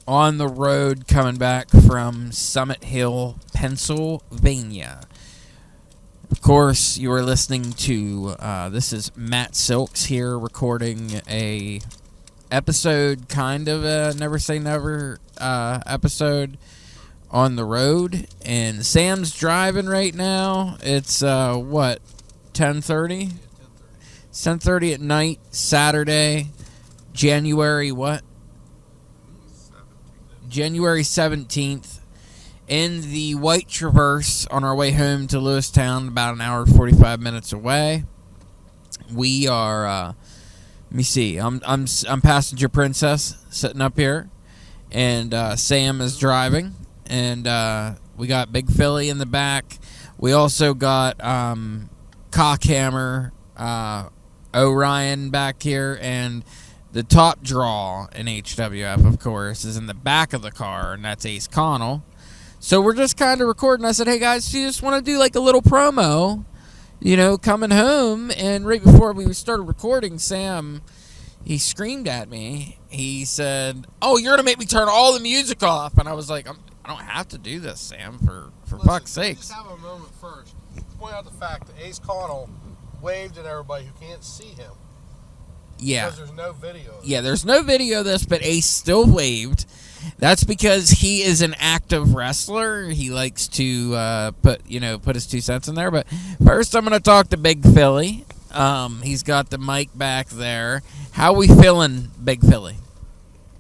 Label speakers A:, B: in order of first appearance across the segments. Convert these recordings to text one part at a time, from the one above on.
A: on the road coming back from Summit Hill, Pennsylvania. Of course, you are listening to, this is Matt Silks here recording a episode, kind of a Never Say Never episode on the road. And Sam's driving right now. It's, 10:30? It's 10:30 at night, Saturday, January what? January 17th. In the White Traverse on our way home to Lewistown, about an hour and 45 minutes away. We are, let me see, I'm Passenger Princess sitting up here, and Sam is driving, and we got Big Philly in the back. We also got Cockhammer, Orion back here, and the top draw in HWF, of course, is in the back of the car, and that's Ace Connell. So we're just kind of recording. I said, hey, guys, do you just want to do like a little promo, coming home? And right before we started recording, Sam, he screamed at me. He said, oh, you're going to make me turn all the music off. And I was like, I don't have to do this, Sam, for fuck's sakes.
B: Let's have a moment first to point out the fact that Ace Connell waved at everybody who can't see him.
A: Yeah.
B: Because there's no video of
A: Yeah, there's no video of this, but Ace still waved. That's because he is an active wrestler. He likes to put his 2 cents in there. But first, I'm going to talk to Big Philly. He's got the mic back there. How we feeling, Big Philly?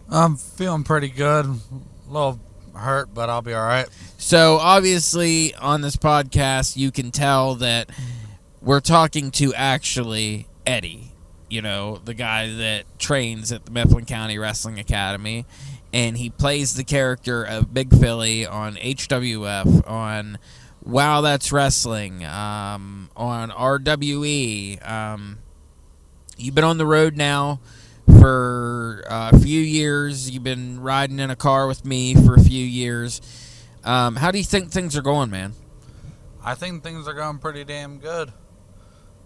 C: I'm feeling pretty good. A little hurt, but I'll be all right.
A: So, obviously, on this podcast, you can tell that we're talking to actually Eddie, the guy that trains at the Mifflin County Wrestling Academy. And he plays the character of Big Philly on HWF, on Wow That's Wrestling, on RWE. You've been on the road now for a few years. You've been riding in a car with me for a few years. How do you think things are going, man?
C: I think things are going pretty damn good.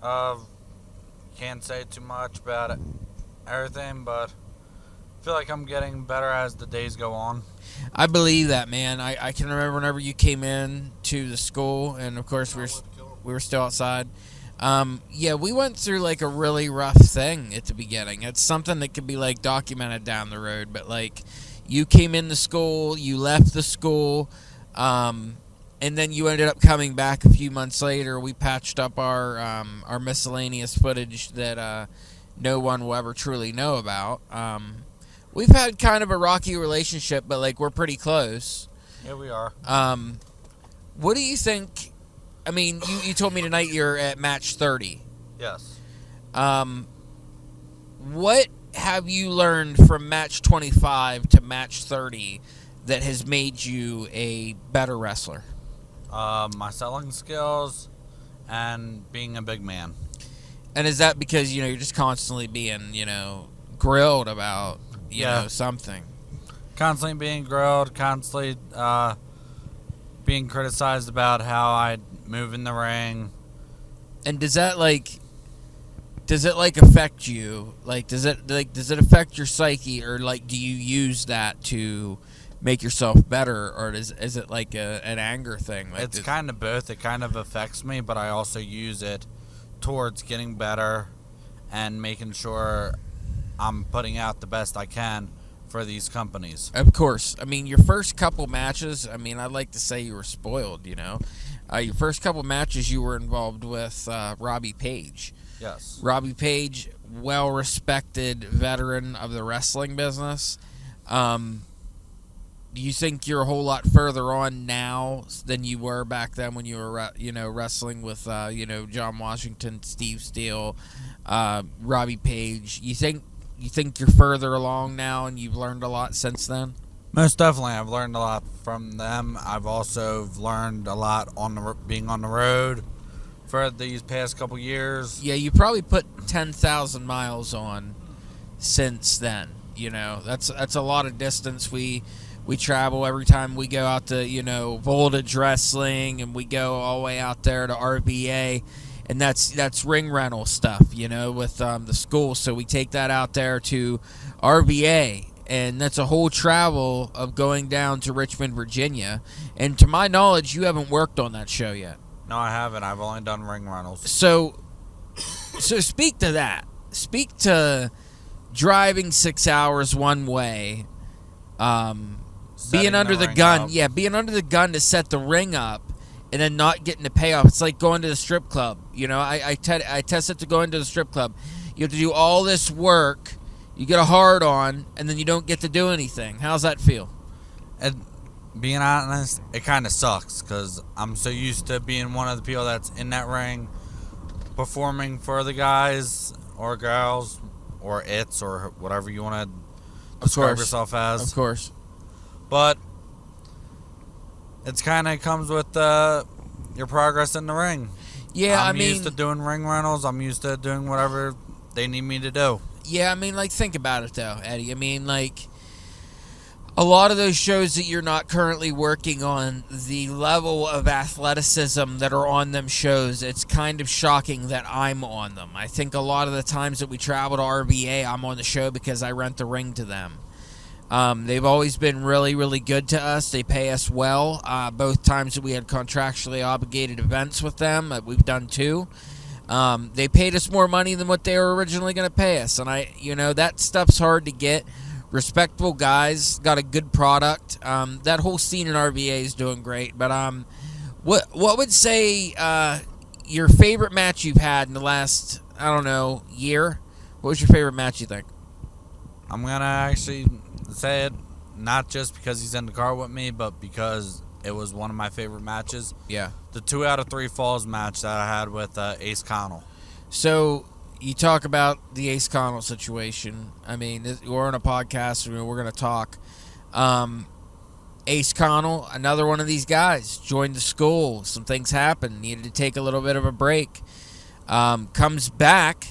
C: Can't say too much about everything, but I feel like I'm getting better as the days go on.
A: I believe that, man. I can remember whenever you came in to the school, and of course we were still outside. We went through like a really rough thing at the beginning. It's something that could be like documented down the road, but like you came in the school, you left the school, and then you ended up coming back a few months later. We patched up our miscellaneous footage that no one will ever truly know about. We've had kind of a rocky relationship, but, like, we're pretty close.
C: Yeah, we are.
A: What do you think? I mean, you told me tonight you're at match 30.
C: Yes.
A: What have you learned from match 25 to match 30 that has made you a better wrestler?
C: My selling skills and being a big man.
A: And is that because, you're just constantly being, grilled about... something.
C: Constantly being grilled, constantly being criticized about how I move in the ring.
A: And does it affect you? Does it affect your psyche, or do you use that to make yourself better, or is it like an anger thing?
C: It's kind of both. It kind of affects me, but I also use it towards getting better and making sure I'm putting out the best I can for these companies.
A: Of course. I mean, your first couple matches, I'd like to say you were spoiled, Your first couple matches you were involved with Robbie Page.
C: Yes.
A: Robbie Page, well-respected veteran of the wrestling business. Do you think you're a whole lot further on now than you were back then when you were, wrestling with, John Washington, Steve Steele, Robbie Page? You think you're further along now and you've learned a lot since then?
C: Most definitely. I've learned a lot from them. I've also learned a lot being on the road for these past couple years.
A: Yeah, you probably put 10,000 miles on since then. That's a lot of distance. We travel every time we go out to, Voltage Wrestling, and we go all the way out there to RBA. And that's ring rental stuff, with the school. So we take that out there to RBA, and that's a whole travel of going down to Richmond, Virginia. And to my knowledge, you haven't worked on that show yet.
C: No, I haven't. I've only done ring rentals.
A: So speak to that. Speak to driving 6 hours one way, being under the gun.
C: Up.
A: Yeah, being under the gun to set the ring up, and then not getting the payoff. It's like going to the strip club. You know, I tested to go into the strip club. You have to do all this work. You get a hard on, and then you don't get to do anything. How's that feel?
C: And being honest, it kind of sucks because I'm so used to being one of the people that's in that ring, performing for the guys or girls or it's or whatever you want to describe yourself as.
A: Of course.
C: But it's kind of comes with your progress in the ring.
A: Yeah,
C: I'm used to doing ring rentals. I'm used to doing whatever they need me to do.
A: Yeah, I mean, like, think about it, though, Eddie. I mean, like, a lot of those shows that you're not currently working on, the level of athleticism that are on them shows, it's kind of shocking that I'm on them. I think a lot of the times that we travel to RVA, I'm on the show because I rent the ring to them. They've always been really, really good to us. They pay us well. Both times that we had contractually obligated events with them, we've done two. They paid us more money than what they were originally going to pay us. And that stuff's hard to get. Respectable guys, got a good product. That whole scene in RVA is doing great. But what would say your favorite match you've had in the last, I don't know, year? What was your favorite match, you think?
C: I'm going to actually say it not just because he's in the car with me, but because it was one of my favorite matches.
A: Yeah.
C: The 2 out of 3 falls match that I had with Ace Connell.
A: So you talk about the Ace Connell situation. I mean, we're on a podcast. We're going to talk. Ace Connell, another one of these guys, joined the school. Some things happened. Needed to take a little bit of a break. Comes back.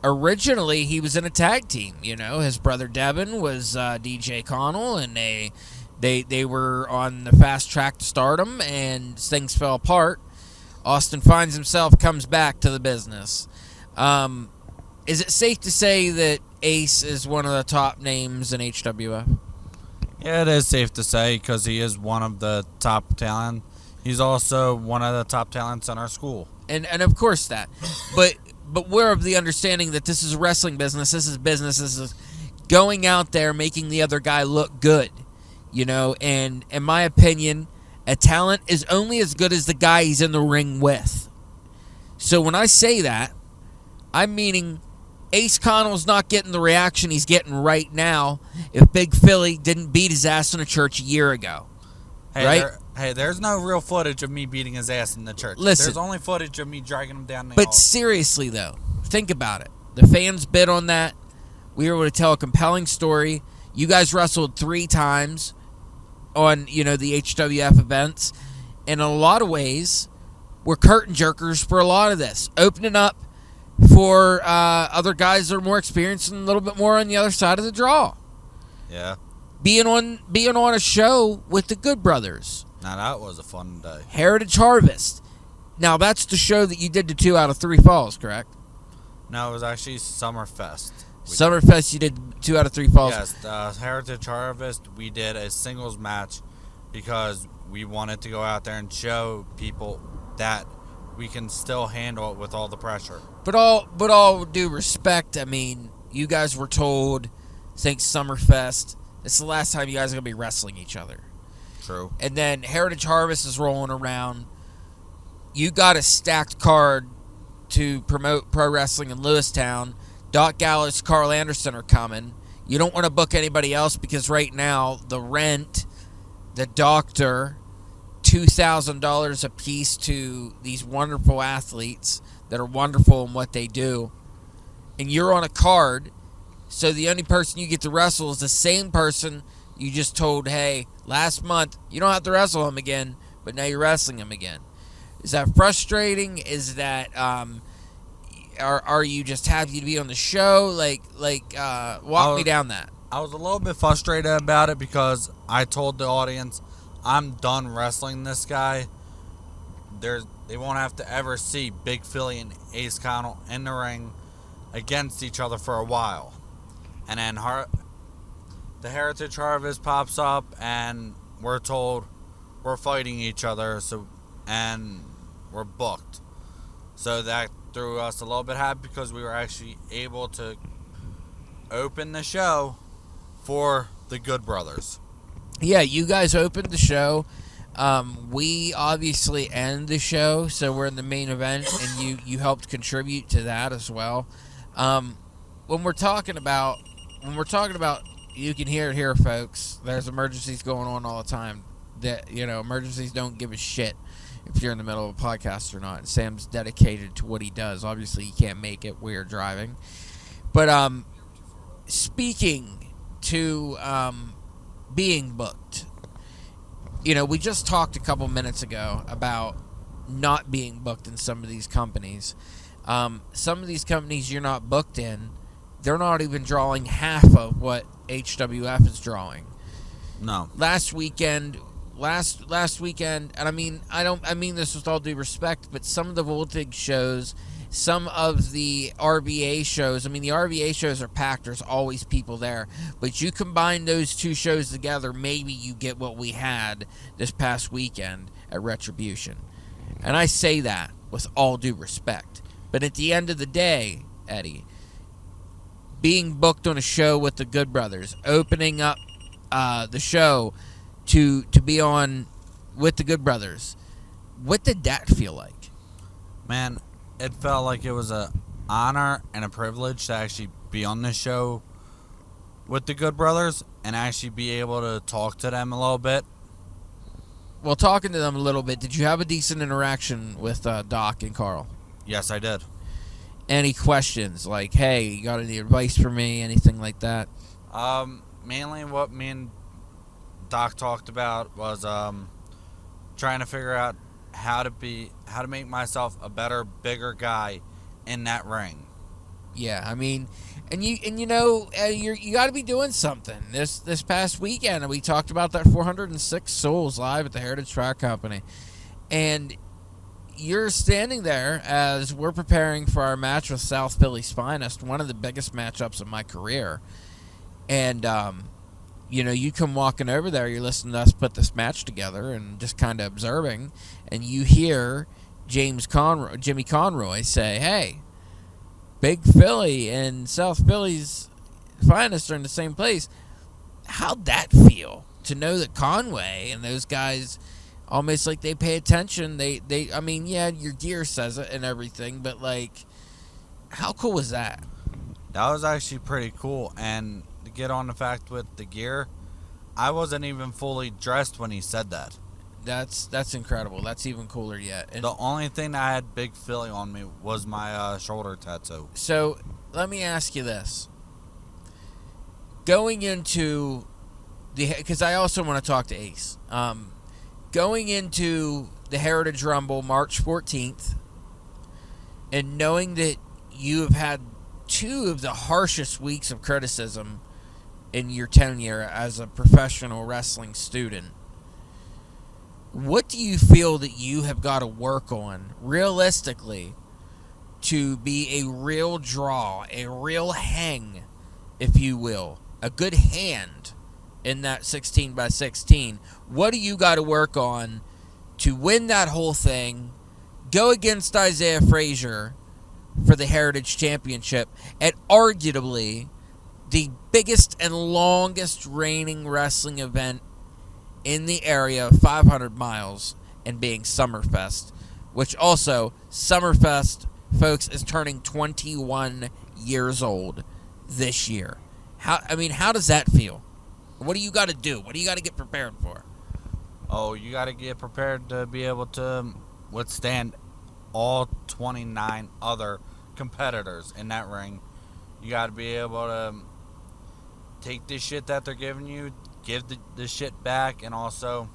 A: Originally, he was in a tag team. His brother Devin was DJ Connell, and they were on the fast track to stardom, and things fell apart. Austin finds himself, comes back to the business. Is it safe to say that Ace is one of the top names in HWF?
C: Yeah, it is safe to say because he is one of the top talent. He's also one of the top talents in our school. And
A: of course that. But we're of the understanding that this is a wrestling business. This is business. This is going out there making the other guy look good. And in my opinion, a talent is only as good as the guy he's in the ring with. So when I say that, I'm meaning Ace Connell's not getting the reaction he's getting right now if Big Philly didn't beat his ass in a church a year ago. Right?
C: There's no real footage of me beating his ass in the church.
A: Listen,
C: there's only footage of me dragging him down the
A: But
C: hall.
A: seriously, though, think about it. The fans bid on that. We were able to tell a compelling story. You guys wrestled 3 times on, the HWF events. And in a lot of ways, we're curtain jerkers for a lot of this. Opening up for other guys that are more experienced and a little bit more on the other side of the draw.
C: Yeah.
A: Being on a show with the Good Brothers.
C: Now that was a fun day.
A: Heritage Harvest. Now that's the show that you did the 2 out of 3 falls, correct?
C: No, it was actually Summerfest.
A: Summerfest, you did 2 out of 3 falls.
C: Yes, Heritage Harvest, we did a singles match because we wanted to go out there and show people that we can still handle it with all the pressure.
A: But all due respect, I mean, you guys were told, think Summerfest, it's the last time you guys are going to be wrestling each other.
C: True.
A: And then Heritage Harvest is rolling around. You got a stacked card to promote pro wrestling in Lewistown. Doc Gallows, Carl Anderson are coming. You don't want to book anybody else because right now the rent, the doctor, $2,000 a piece to these wonderful athletes that are wonderful in what they do. And you're on a card, so the only person you get to wrestle is the same person you just told, hey, last month, you don't have to wrestle him again, but now you're wrestling him again. Is that frustrating? Is that, are you just happy to be on the show? Walk me down that.
C: I was a little bit frustrated about it because I told the audience, I'm done wrestling this guy. They won't have to ever see Big Philly and Ace Connell in the ring against each other for a while. And the Heritage Harvest pops up, and we're told we're fighting each other, and we're booked. So that threw us a little bit happy because we were actually able to open the show for the Good Brothers.
A: Yeah, you guys opened the show. We obviously end the show, so we're in the main event, and you helped contribute to that as well. When we're talking about, you can hear it here, folks. There's emergencies going on all the time. That emergencies don't give a shit if you're in the middle of a podcast or not. And Sam's dedicated to what he does. Obviously, he can't make it. We are driving, but speaking to being booked. We just talked a couple minutes ago about not being booked in some of these companies. Some of these companies you're not booked in, they're not even drawing half of what HWF is drawing.
C: No.
A: Last weekend, and I mean this with all due respect, but some of the Voltage shows, some of the RVA shows, the RVA shows are packed. There's always people there. But you combine those two shows together, maybe you get what we had this past weekend at Retribution. And I say that with all due respect. But at the end of the day, Eddie, being booked on a show with the Good Brothers, opening up the show to be on with the Good Brothers, what did that feel like?
C: Man, it felt like it was an honor and a privilege to actually be on this show with the Good Brothers and actually be able to talk to them a little bit.
A: Well, talking to them a little bit, did you have a decent interaction with Doc and Carl?
C: Yes, I did.
A: Any questions? Like, hey, you got any advice for me? Anything like that?
C: Mainly what me and Doc talked about was trying to figure out how to make myself a better, bigger guy in that ring.
A: Yeah, you got to be doing something. This past weekend, we talked about that 406 Souls live at the Heritage Track Company, and you're standing there as we're preparing for our match with South Philly's Finest, one of the biggest matchups of my career, and you come walking over there, you're listening to us put this match together and just kind of observing, and you hear Jimmy Conroy say, hey, Big Philly and South Philly's Finest are in the same place. How'd that feel to know that Conway and those guys almost like they pay attention? Yeah, your gear says it and everything, but how cool was that?
C: That was actually pretty cool. And to get on the fact with the gear, I wasn't even fully dressed when he said that.
A: That's incredible. That's even cooler yet. And
C: the only thing that had Big Philly on me was my shoulder tattoo.
A: So let me ask you this: going into because I also want to talk to Ace. Going into the Heritage Rumble March 14th, and knowing that you have had two of the harshest weeks of criticism in your tenure as a professional wrestling student, what do you feel that you have got to work on realistically to be a real draw, a real hang, if you will, a good hand in that 16x16? What do you got to work on to win that whole thing, go against Isaiah Frazier for the Heritage Championship at arguably the biggest and longest reigning wrestling event in the area of 500 miles, and being Summerfest, which also, Summerfest, folks, is turning 21 years old this year. How does that feel? What do you got to do? What do you got to get prepared for?
C: Oh, you got to get prepared to be able to withstand all 29 other competitors in that ring. You got to be able to take this shit that they're giving you, give the shit back, and also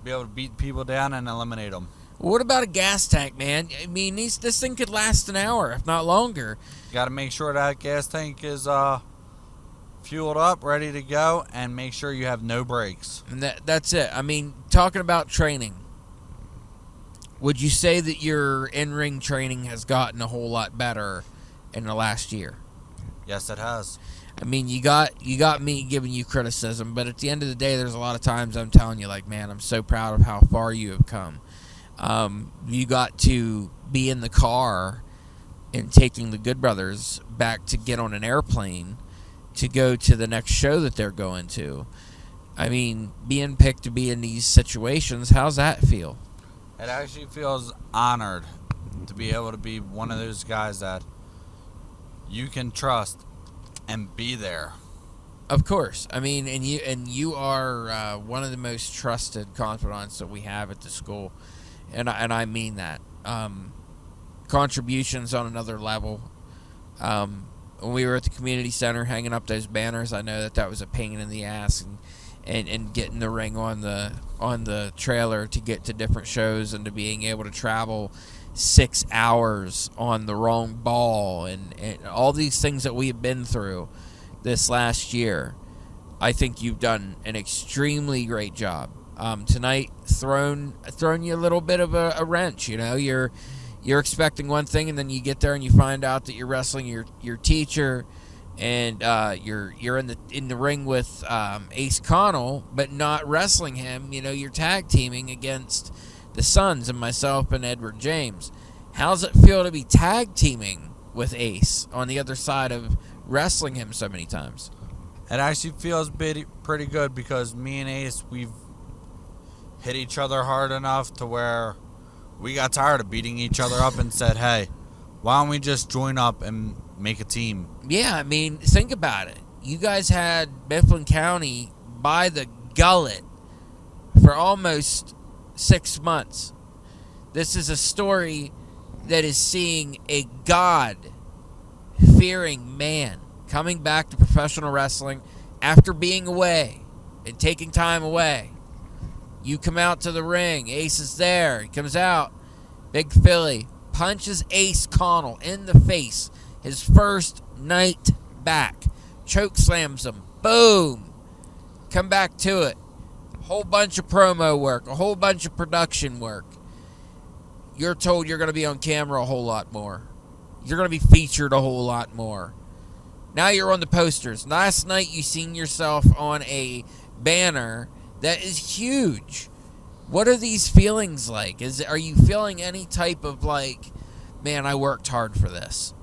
C: be able to beat people down and eliminate them.
A: What about a gas tank, man? This thing could last an hour, if not longer.
C: You got to make sure that gas tank is fueled up, ready to go, and make sure you have no brakes.
A: And that's it. Talking about training, would you say that your in-ring training has gotten a whole lot better in the last year?
C: Yes, it has.
A: I mean, you got me giving you criticism, but at the end of the day, there's a lot of times I'm telling you, like, man, I'm so proud of how far you have come. You got to be in the car and taking the Good Brothers back to get on an airplane to go to the next show that they're going to. I mean, being picked to be in these situations, how's that feel?
C: It actually feels honored to be able to be one of those guys that you can trust and be there.
A: Of course. I mean, and you are one of the most trusted confidants that we have at the school, and I mean that. Contributions on another level. When we were at the community center hanging up those banners, I know that was a pain in the ass, and getting the ring on the trailer to get to different shows, and to being able to travel 6 hours on the wrong ball, and all these things that we have been through this last year. I think you've done an extremely great job. Tonight thrown you a little bit of a wrench. You know, you're expecting one thing, and then you get there and you find out that you're wrestling your teacher, and you're in the ring with Ace Connell, but not wrestling him. You know, you're tag teaming against the Sons and myself and Edward James. How's it feel to be tag teaming with Ace on the other side of wrestling him so many times?
C: It actually feels pretty good because me and Ace, we've hit each other hard enough to where we got tired of beating each other up and said, hey, why don't we just join up and make a team?
A: Yeah, I mean, think about it. You guys had Mifflin County by the gullet for almost 6 months. This is a story that is seeing a God-fearing man coming back to professional wrestling after being away and taking time away. You come out to the ring. Ace is there. He comes out. Big Philly punches Ace Connell in the face. His first night back. Choke slams him. Boom. Come back to it. Whole bunch of promo work, a whole bunch of production work. You're told you're going to be on camera a whole lot more. You're going to be featured a whole lot more. Now you're on the posters. Last night you seen yourself on a banner that is huge. What are these feelings like? Are you feeling any type of like, man, I worked hard for this?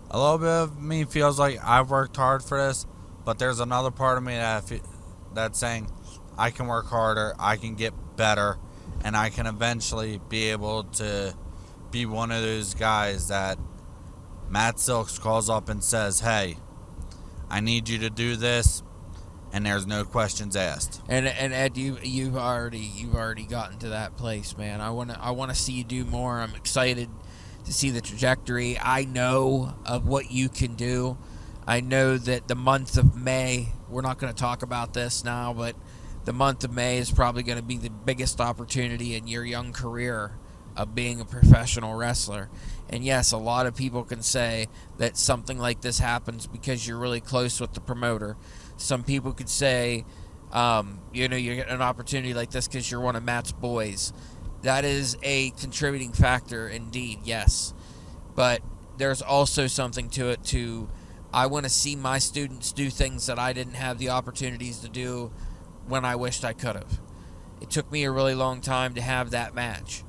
C: A little bit of me feels like I've worked hard for this, but there's another part of me that's saying I can work harder, I can get better, and I can eventually be able to be one of those guys that Matt Silks calls up and says, hey, I need you to do this, and there's no questions asked.
A: And Ed, you've already gotten to that place, man. I want to see you do more. I'm excited to see the trajectory. I know of what you can do. I know that the month of May, we're not going to talk about this now, but the month of May is probably going to be the biggest opportunity in your young career of being a professional wrestler. And yes, a lot of people can say that something like this happens because you're really close with the promoter. Some people could say, you get an opportunity like this because you're one of Matt's boys. That is a contributing factor indeed, yes. But there's also something to it too. I want to see my students do things that I didn't have the opportunities to do when I wished I could have. It took me a really long time to have that match,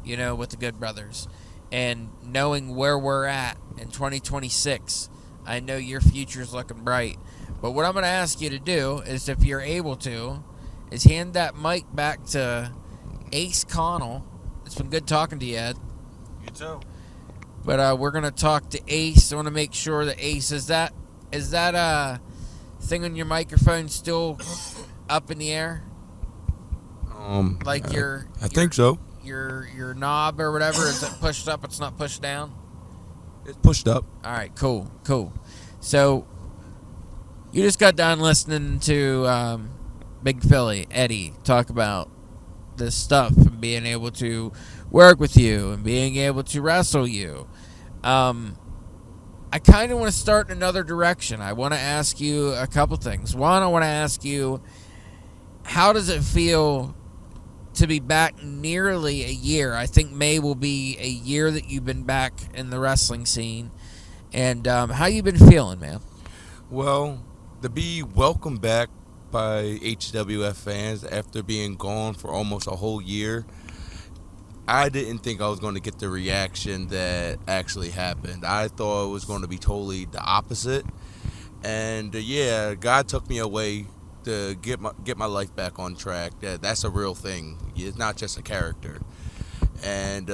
A: with the Good Brothers. And knowing where we're at in 2026, I know your future's looking bright. But what I'm going to ask you to do is, if you're able to, is hand that mic back to Ace Connell. It's been good talking to you, Ed.
C: You too.
A: But we're going to talk to Ace. I want to make sure that Ace, is that thing on your microphone still up in the air? Like
D: I think so.
A: Your knob or whatever, is it pushed up? It's not pushed down?
D: It's pushed up.
A: All right, cool. So you just got done listening to Big Philly, Eddie, talk about this stuff and being able to work with you and being able to wrestle you. I kind of want to start in another direction. I want to ask you a couple things. One, I want to ask you, how does it feel to be back nearly a year? I think May will be a year that you've been back in the wrestling scene. And how you been feeling, man?
D: Well, to be welcomed back by HWF fans after being gone for almost a whole year, I didn't think I was going to get the reaction that actually happened. I thought it was going to be totally the opposite. And yeah, God took me away to get my life back on track. That's a real thing. It's not just a character. And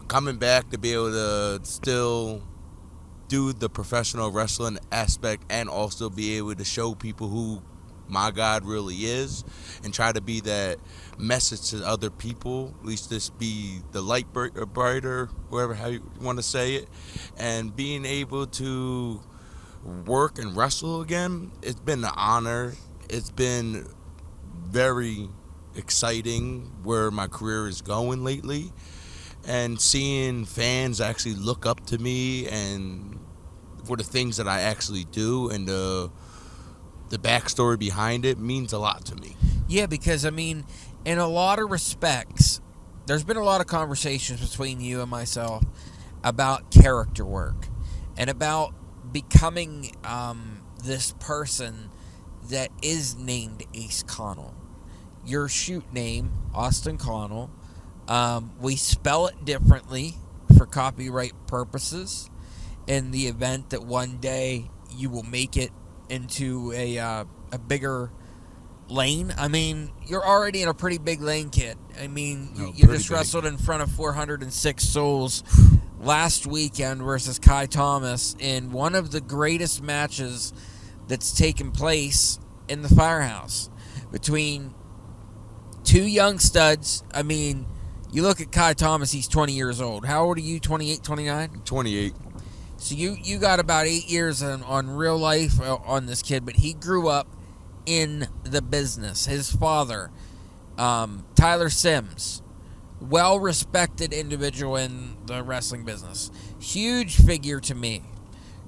D: coming back to be able to still do the professional wrestling aspect and also be able to show people who my God really is and try to be that message to other people, at least this be the light brighter, whoever how you want to say it, and being able to work and wrestle again, it's been an honor. It's been very exciting where my career is going lately, and seeing fans actually look up to me and for the things that I actually do and the backstory behind it means a lot to me.
A: Yeah, because I mean, in a lot of respects, there's been a lot of conversations between you and myself about character work and about becoming this person that is named Ace Connell. Your shoot name, Austin Connell. We spell it differently for copyright purposes in the event that one day you will make it into a bigger lane. I mean, you're already in a pretty big lane, kid. I mean, you just
D: big.
A: wrestled in front of 406 souls last weekend versus Kai Thomas in one of the greatest matches that's taken place in the Firehouse between two young studs. I mean, you look at Kai Thomas, he's 20 years old. How old are you, 28, 29?
D: 28.
A: So you got about 8 years on real life on this kid, but he grew up in the business. His father, Tyler Sims, well-respected individual in the wrestling business. Huge figure to me.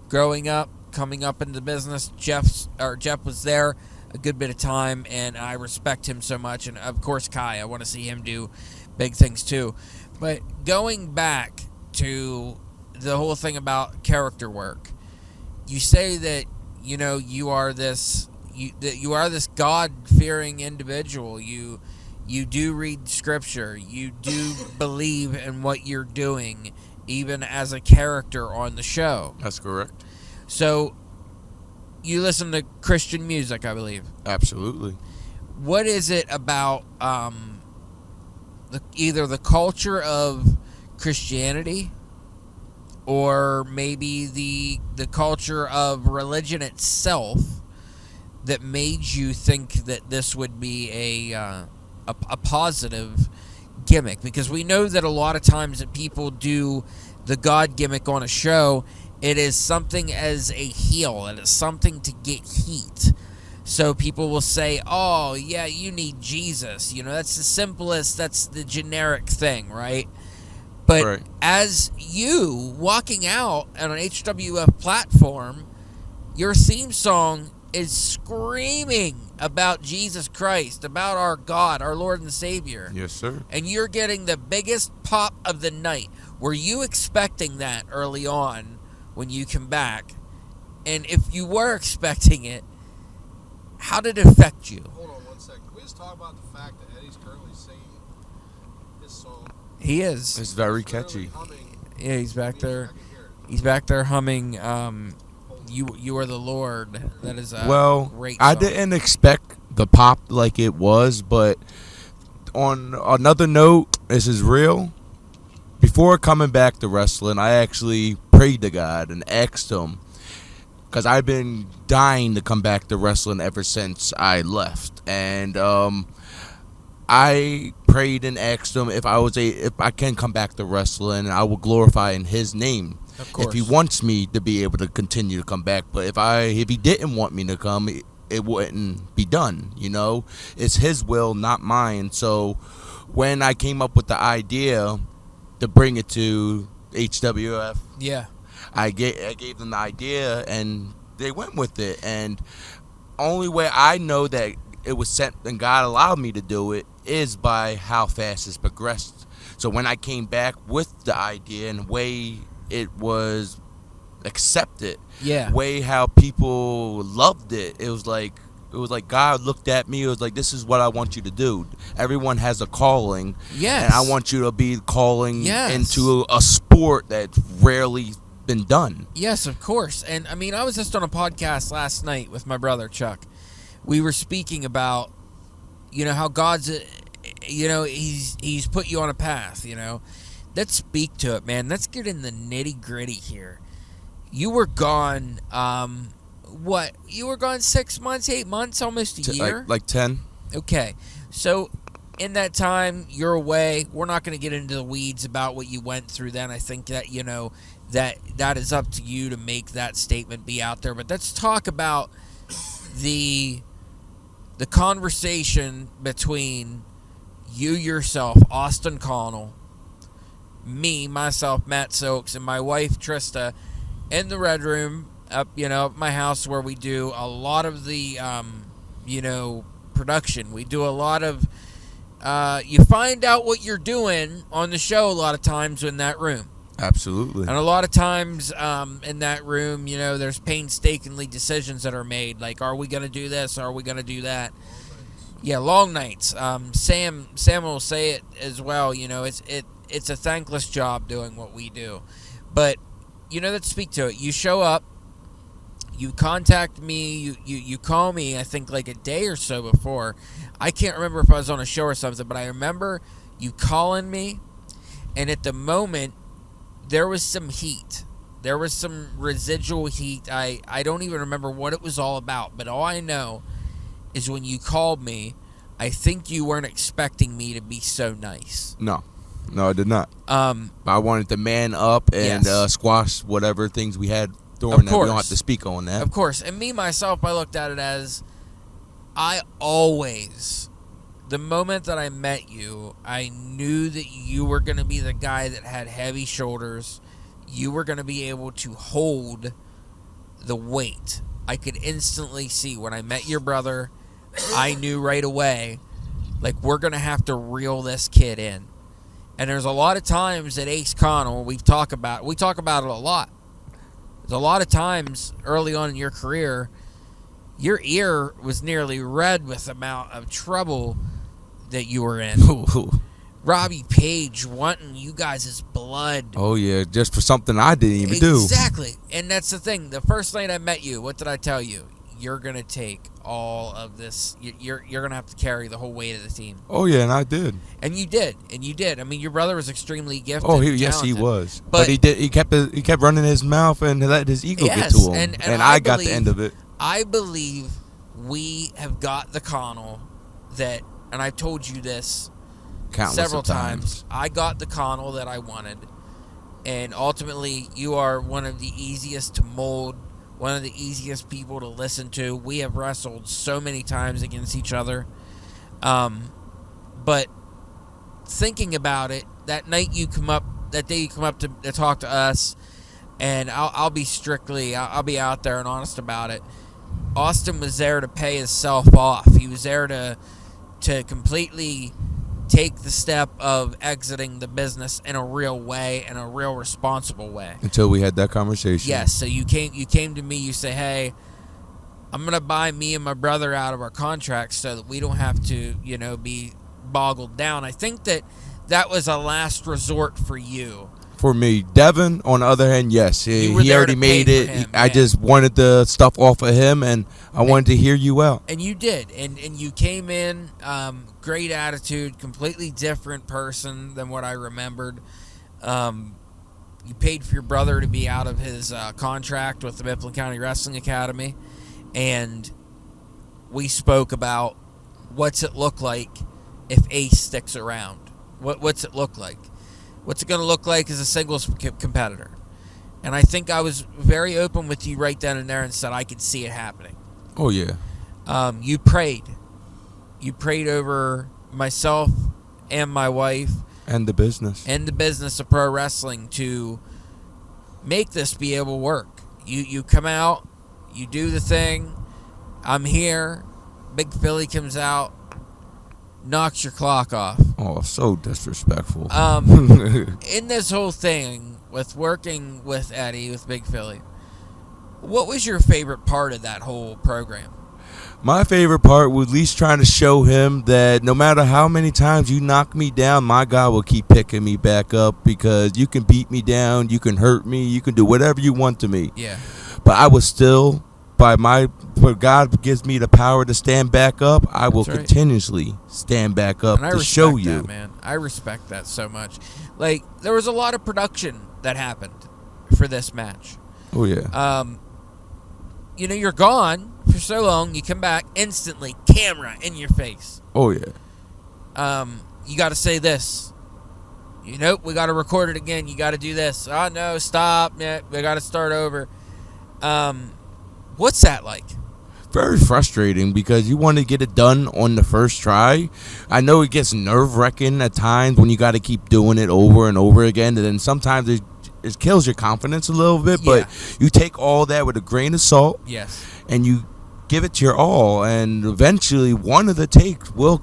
A: Growing up, coming up in the business, Jeff was there a good bit of time, and I respect him so much. And, of course, Kai, I want to see him do big things too. But going back to the whole thing about character work, you say that, you know, you are this God-fearing individual. You do read scripture. You do believe in what you're doing, even as a character on the show.
D: That's correct.
A: So you listen to Christian music, I believe.
D: Absolutely.
A: What is it about either the culture of Christianity or maybe the culture of religion itself that made you think that this would be a positive gimmick? Because we know that a lot of times that people do the God gimmick on a show, it is something as a heel. It is something to get heat. So people will say, oh, yeah, you need Jesus. You know, that's the simplest, that's the generic thing, right? But
D: Right.
A: as you walking out on an HWF platform, your theme song is screaming about Jesus Christ, about our God, our Lord and Savior.
D: Yes, sir.
A: And you're getting the biggest pop of the night. Were you expecting that early on when you come back? And if you were expecting it, how did it affect you?
B: Hold on 1 second. Can we just talk about the fact that Eddie's currently singing his song?
A: He is.
D: It's very
B: Literally
D: catchy.
B: humming
A: Yeah, he's back
B: music.
A: there.
B: I can hear it.
A: He's back there humming You Are the Lord. That is a
D: Well,
A: great
D: I
A: song.
D: didn't expect the pop like it was, but on another note, this is real. Before coming back to wrestling, I actually prayed to God and asked Him, because I've been dying to come back to wrestling ever since I left, and I prayed and asked Him if I can come back to wrestling, and I will glorify in His name.
A: Of course.
D: If He wants me to be able to continue to come back, but if He didn't want me to come, it wouldn't be done. You know, it's His will, not mine. So when I came up with the idea to bring it to HWF,
A: Yeah.
D: I gave them the idea, and they went with it. And only way I know that it was sent and God allowed me to do it is by how fast it's progressed. So when I came back with the idea and the way it was accept it.
A: Yeah.
D: Way how people loved it. It was like God looked at me. It was like, this is what I want you to do. Everyone has a calling.
A: Yes.
D: And I want you to be calling
A: Yes.
D: into a sport that's rarely been done.
A: Yes, of course. And I mean, I was just on a podcast last night with my brother Chuck. We were speaking about, how God's, he's put you on a path. Let's speak to it, man. Let's get in the nitty gritty here. You were gone. You were gone 6 months, 8 months, almost a year.
D: Like 10.
A: Okay, so in that time you're away. We're not going to get into the weeds about what you went through then. I think that that is up to you to make that statement be out there. But let's talk about the conversation between you yourself, Austin Connell, me, myself, Matt Soaks, and my wife Trista in the Red Room up, at my house, where we do a lot of the, production. We do a lot of, you find out what you're doing on the show a lot of times in that room.
D: Absolutely.
A: And a lot of times in that room, there's painstakingly decisions that are made. Like, are we going to do this? Are we going to do that? Yeah, long nights. Sam will say it as well. It's a thankless job doing what we do. But, let's speak to it. You show up. You contact me. You call me, I think, like a day or so before. I can't remember if I was on a show or something, but I remember you calling me. And at the moment, there was some heat. There was some residual heat. I don't even remember what it was all about. But all I know is when you called me, I think you weren't expecting me to be so nice.
D: No, I did not. I wanted to man up and
A: Yes.
D: squash whatever things we had during that. We don't have to speak on that.
A: Of course. And me, myself, I looked at it as I always, the moment that I met you, I knew that you were going to be the guy that had heavy shoulders. You were going to be able to hold the weight. I could instantly see when I met your brother, I knew right away, like, we're going to have to reel this kid in. And there's a lot of times at Ace Connell, we talk about it a lot. There's a lot of times early on in your career, your ear was nearly red with the amount of trouble that you were in. Robbie Page wanting you guys' blood.
D: Oh, yeah, just for something I didn't even do.
A: Exactly. And that's the thing. The first night I met you, what did I tell you? You're going to take all of this. You're going to have to carry the whole weight of the team.
D: Oh, yeah, and I did.
A: And you did. I mean, your brother was extremely gifted.
D: Oh,
A: and
D: yes, he
A: talented.
D: was.
A: But
D: But he did. He kept running his mouth and let his ego get to him.
A: And
D: I got the end of it.
A: I believe we have got the Connell that, and I've told you this
D: Countless
A: several
D: of times.
A: I got the Connell that I wanted. And ultimately, you are one of the easiest to mold, one of the easiest people to listen to. We have wrestled so many times against each other. But thinking about it, that day you come up to talk to us, and I'll be out there and honest about it. Austin was there to pay himself off. He was there to completely take the step of exiting the business in a real way, in a real responsible way.
D: Until we had that conversation.
A: Yes, so you came to me, you say, hey, I'm going to buy me and my brother out of our contracts so that we don't have to, be boggled down. I think that was a last resort for you.
D: For me, Devin, on the other hand, yes, he already made it.
A: Him,
D: I just wanted the stuff off of him, and I wanted to hear you out.
A: And you did, and you came in, great attitude, completely different person than what I remembered. You paid for your brother to be out of his contract with the Mifflin County Wrestling Academy, and we spoke about what's it look like if Ace sticks around. What's it look like? What's it going to look like as a singles competitor? And I think I was very open with you right then and there and said I could see it happening.
D: Oh, yeah.
A: You prayed. You prayed over myself and my wife.
D: And the business.
A: And the business of pro wrestling to make this be able to work. You come out. You do the thing. I'm here. Big Philly comes out. Knocks your clock off.
D: Oh, so disrespectful.
A: In this whole thing with working with Eddie, with Big Philly, What was your favorite part of that whole program?
D: My favorite part was at least trying to show him that no matter how many times you knock me down, my God will keep picking me back up, because you can beat me down, you can hurt me, you can do whatever you want to me.
A: Yeah.
D: But I was still, but God gives me the power to stand back up, I will
A: That's right.
D: continuously stand back up
A: And I
D: to
A: respect
D: show
A: that,
D: you.
A: man. I respect that so much. Like, there was a lot of production that happened for this match.
D: Oh, yeah.
A: You know, you're gone for so long, you come back instantly, camera in your face.
D: Oh, yeah.
A: You got to say this. You know, we got to record it again. You got to do this. Oh, no, stop. Yeah, we got to start over. What's that like?
D: Very frustrating, because you want to get it done on the first try. I know it gets nerve-wracking at times when you got to keep doing it over and over again, and then sometimes it kills your confidence a little bit,
A: Yeah.
D: but you take all that with a grain of salt,
A: Yes.
D: and you give it your all, and eventually one of the takes will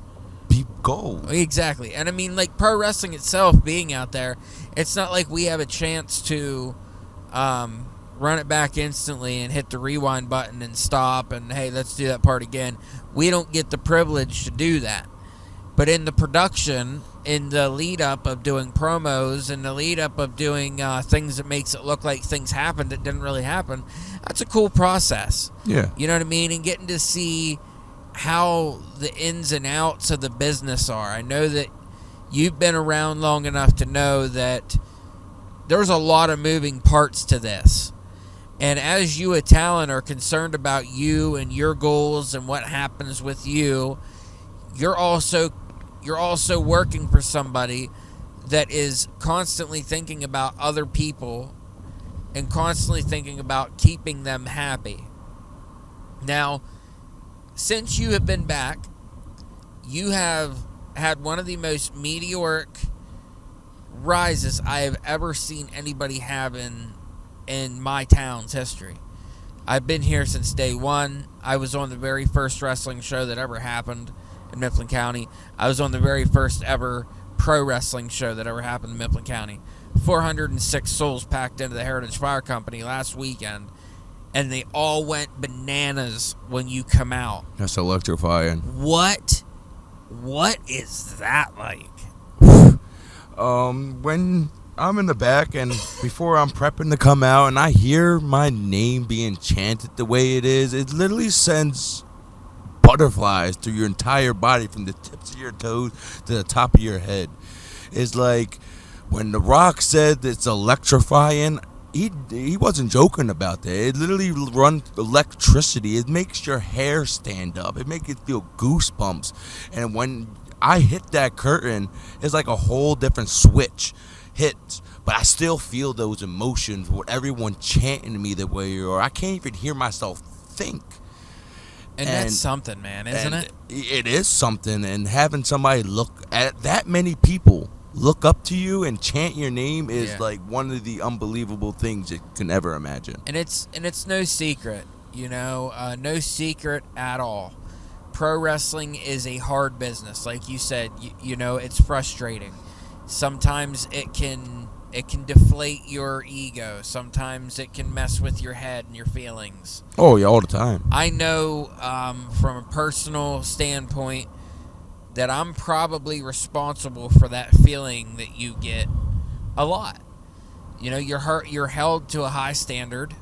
D: be gold.
A: Exactly. And I mean, like, pro wrestling itself being out there, it's not like we have a chance to run it back instantly and hit the rewind button and stop and, hey, let's do that part again. We don't get the privilege to do that. But in the production, in the lead up of doing promos, and the lead up of doing things that makes it look like things happened that didn't really happen, that's a cool process.
D: Yeah.
A: You know what I mean? And getting to see how the ins and outs of the business are. I know that you've been around long enough to know that there's a lot of moving parts to this. And as you, a talent, are concerned about you and your goals and what happens with you, you're also working for somebody that is constantly thinking about other people and constantly thinking about keeping them happy. Now, since you have been back, you have had one of the most meteoric rises I have ever seen anybody have in my town's history. I've been here since day one. I was on the very first wrestling show that ever happened in Mifflin County. I was on the very first ever pro wrestling show that ever happened in Mifflin County. 406 souls packed into the Heritage Fire Company last weekend, and they all went bananas when you come out.
D: That's electrifying.
A: What is that like?
D: When I'm in the back and before I'm prepping to come out and I hear my name being chanted the way it is, it literally sends butterflies through your entire body from the tips of your toes to the top of your head. It's like when The Rock said it's electrifying, he wasn't joking about that. It literally runs electricity. It makes your hair stand up. It makes you feel goosebumps. And when I hit that curtain, it's like a whole different switch hits. But I still feel those emotions with everyone chanting me the way, or I can't even hear myself think.
A: And that's something, man, isn't it?
D: It is something, and having somebody look at that many people look up to you and chant your name is like one of the unbelievable things you can ever imagine.
A: And it's no secret, no secret at all. Pro wrestling is a hard business, like you said. It's frustrating. Sometimes it can deflate your ego. Sometimes it can mess with your head and your feelings.
D: Oh yeah, all the time.
A: I know from a personal standpoint that I'm probably responsible for that feeling that you get a lot. You're held to a high standard.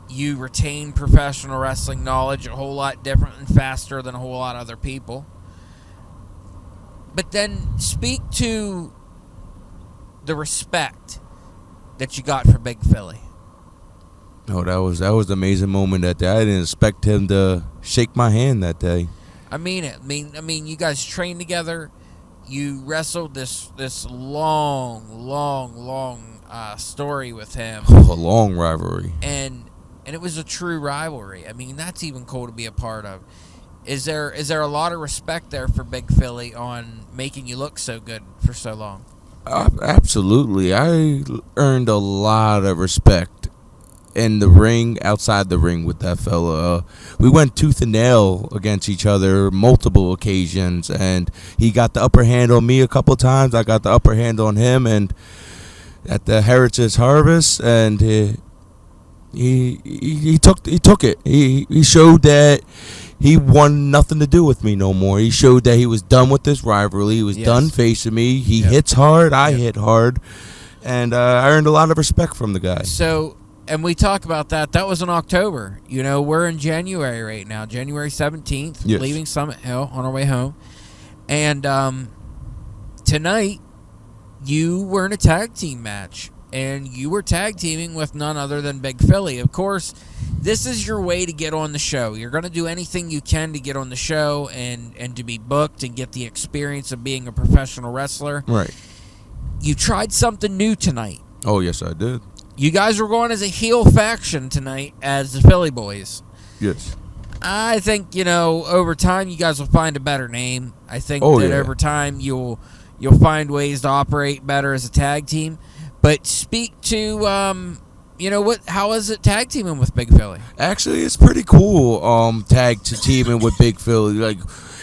A: You retain professional wrestling knowledge a whole lot different and faster than a whole lot of other people. But then speak to the respect that you got for Big Philly.
D: Oh, that was an amazing moment that day. I didn't expect him to shake my hand that day.
A: I mean it. I mean, you guys trained together. You wrestled this long story with him.
D: A long rivalry.
A: And it was a true rivalry. I mean, that's even cool to be a part of. Is there a lot of respect there for Big Philly on making you look so good for so long?
D: Absolutely. I earned a lot of respect in the ring, outside the ring with that fella. We went tooth and nail against each other multiple occasions, and he got the upper hand on me a couple times. I got the upper hand on him, and at the Heritage Harvest, and He took it. He showed that he wanted nothing to do with me no more. He showed that he was done with this rivalry. He was
A: Yes.
D: done facing me. He
A: Yep.
D: hits hard. I
A: Yep.
D: hit hard, and I earned a lot of respect from the guy.
A: So, and we talk about that. That was in October. You know, we're in January right now, January 17th,
D: Yes.
A: leaving Summit Hill on our way home. And tonight, you were in a tag team match, and you were tag teaming with none other than Big Philly. Of course, this is your way to get on the show. You're going to do anything you can to get on the show and to be booked and get the experience of being a professional wrestler.
D: Right.
A: You tried something new tonight.
D: Oh, yes, I did.
A: You guys were going as a heel faction tonight as the Philly Boys.
D: Yes.
A: I think, you know, over time you guys will find a better name. I think
D: Oh,
A: that
D: yeah.
A: over time you'll find ways to operate better as a tag team. But speak to you know what? How is it tag teaming with Big Philly?
D: Actually, it's pretty cool. Tag to teaming with Big Philly. Like,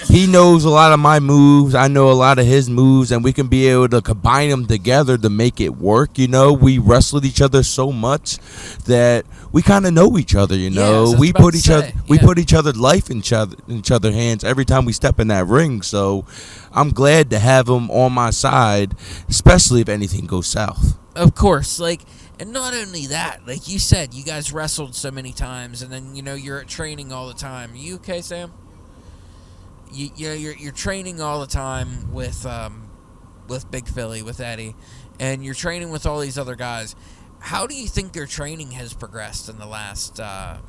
D: he knows a lot of my moves. I know a lot of his moves, and we can be able to combine them together to make it work. You know, we wrestled each other so much that we kind of know each other. You
A: Yeah,
D: know,
A: so I was
D: we
A: about
D: put
A: to
D: each other,
A: say,
D: we
A: yeah.
D: put each other's life in each other's hands every time we step in that ring. So, I'm glad to have him on my side, especially if anything goes south.
A: Of course, like, and not only that, like you said, you guys wrestled so many times, and then, you know, you're at training all the time. Are you okay, Sam? You know, you're training all the time with Big Philly, with Eddie, and you're training with all these other guys. How do you think your training has progressed in the last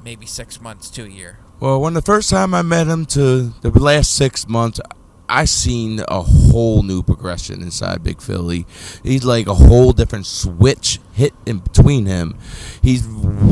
A: maybe 6 months to a year?
D: Well, when the first time I met him to the last 6 months, I seen a whole new progression inside Big Philly. He's like a whole different switch hit in between him. He's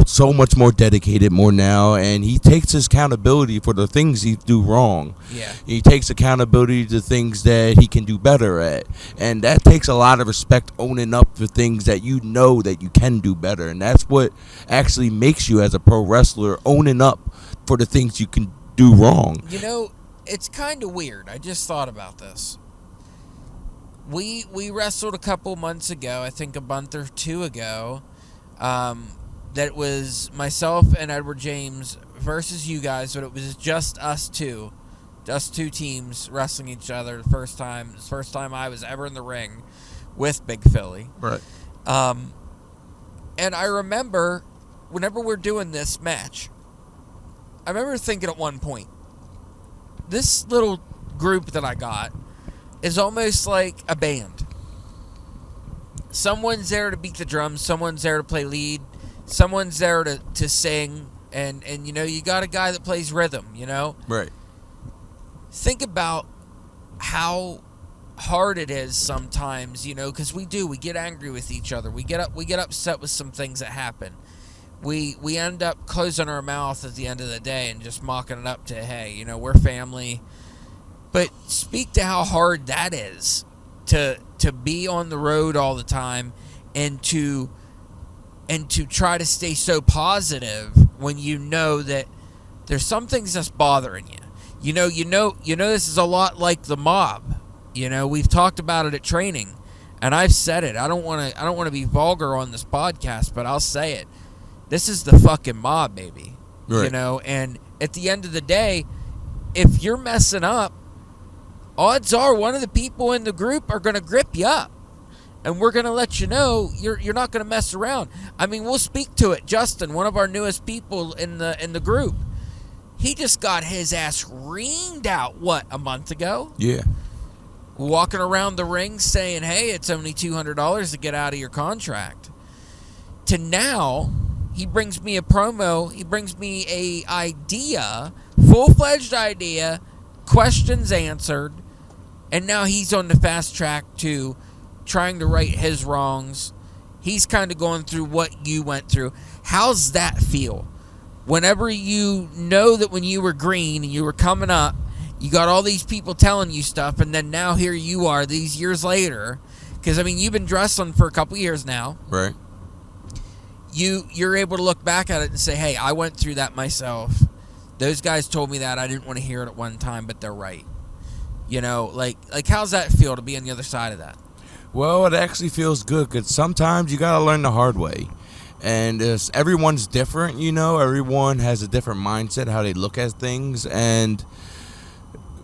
D: so much more dedicated more now, and he takes his accountability for the things he do wrong.
A: Yeah.
D: He takes accountability to things that he can do better at, and that takes a lot of respect, owning up for things that you know that you can do better, and that's what actually makes you as a pro wrestler, owning up for the things you can do wrong.
A: You know, it's kind of weird. I just thought about this. We wrestled a couple months ago, I think a month or two ago, that was myself and Edward James versus you guys, but it was just us two teams wrestling each other the first time I was ever in the ring with Big Philly.
D: Right.
A: And I remember whenever we're doing this match, I remember thinking at one point, this little group that I got is almost like a band. Someone's there to beat the drums, someone's there to play lead, someone's there to sing, and you know, you got a guy that plays rhythm, you know?
D: Right.
A: Think about how hard it is sometimes, you know, because we get angry with each other. We get upset with some things that happen. We end up closing our mouth at the end of the day and just mocking it up to, hey, you know, we're family. But speak to how hard that is to be on the road all the time and to try to stay so positive when you know that there's some things that's bothering you. You know this is a lot like the mob. You know, we've talked about it at training, and I've said it. I don't want to be vulgar on this podcast, but I'll say it. This is the fucking mob, baby.
D: Right.
A: You know, and at the end of the day, if you're messing up, odds are one of the people in the group are going to grip you up. And we're going to let you know you're not going to mess around. I mean, we'll speak to it. Justin, one of our newest people in the group, he just got his ass reamed out, a month ago?
D: Yeah.
A: Walking around the ring saying, hey, it's only $200 to get out of your contract. To now, he brings me a promo. He brings me a idea, full-fledged idea, questions answered, and now he's on the fast track to trying to right his wrongs. He's kind of going through what you went through. How's that feel? Whenever you know that when you were green and you were coming up, you got all these people telling you stuff, and then now here you are these years later. Because, I mean, you've been wrestling for a couple years now.
D: Right.
A: You're able to look back at it and say, hey, I went through that myself. Those guys told me that. I didn't want to hear it at one time, but they're right. You know, like how's that feel to be on the other side of that?
D: Well, it actually feels good because sometimes you got to learn the hard way. And everyone's different, everyone has a different mindset, how they look at things. And,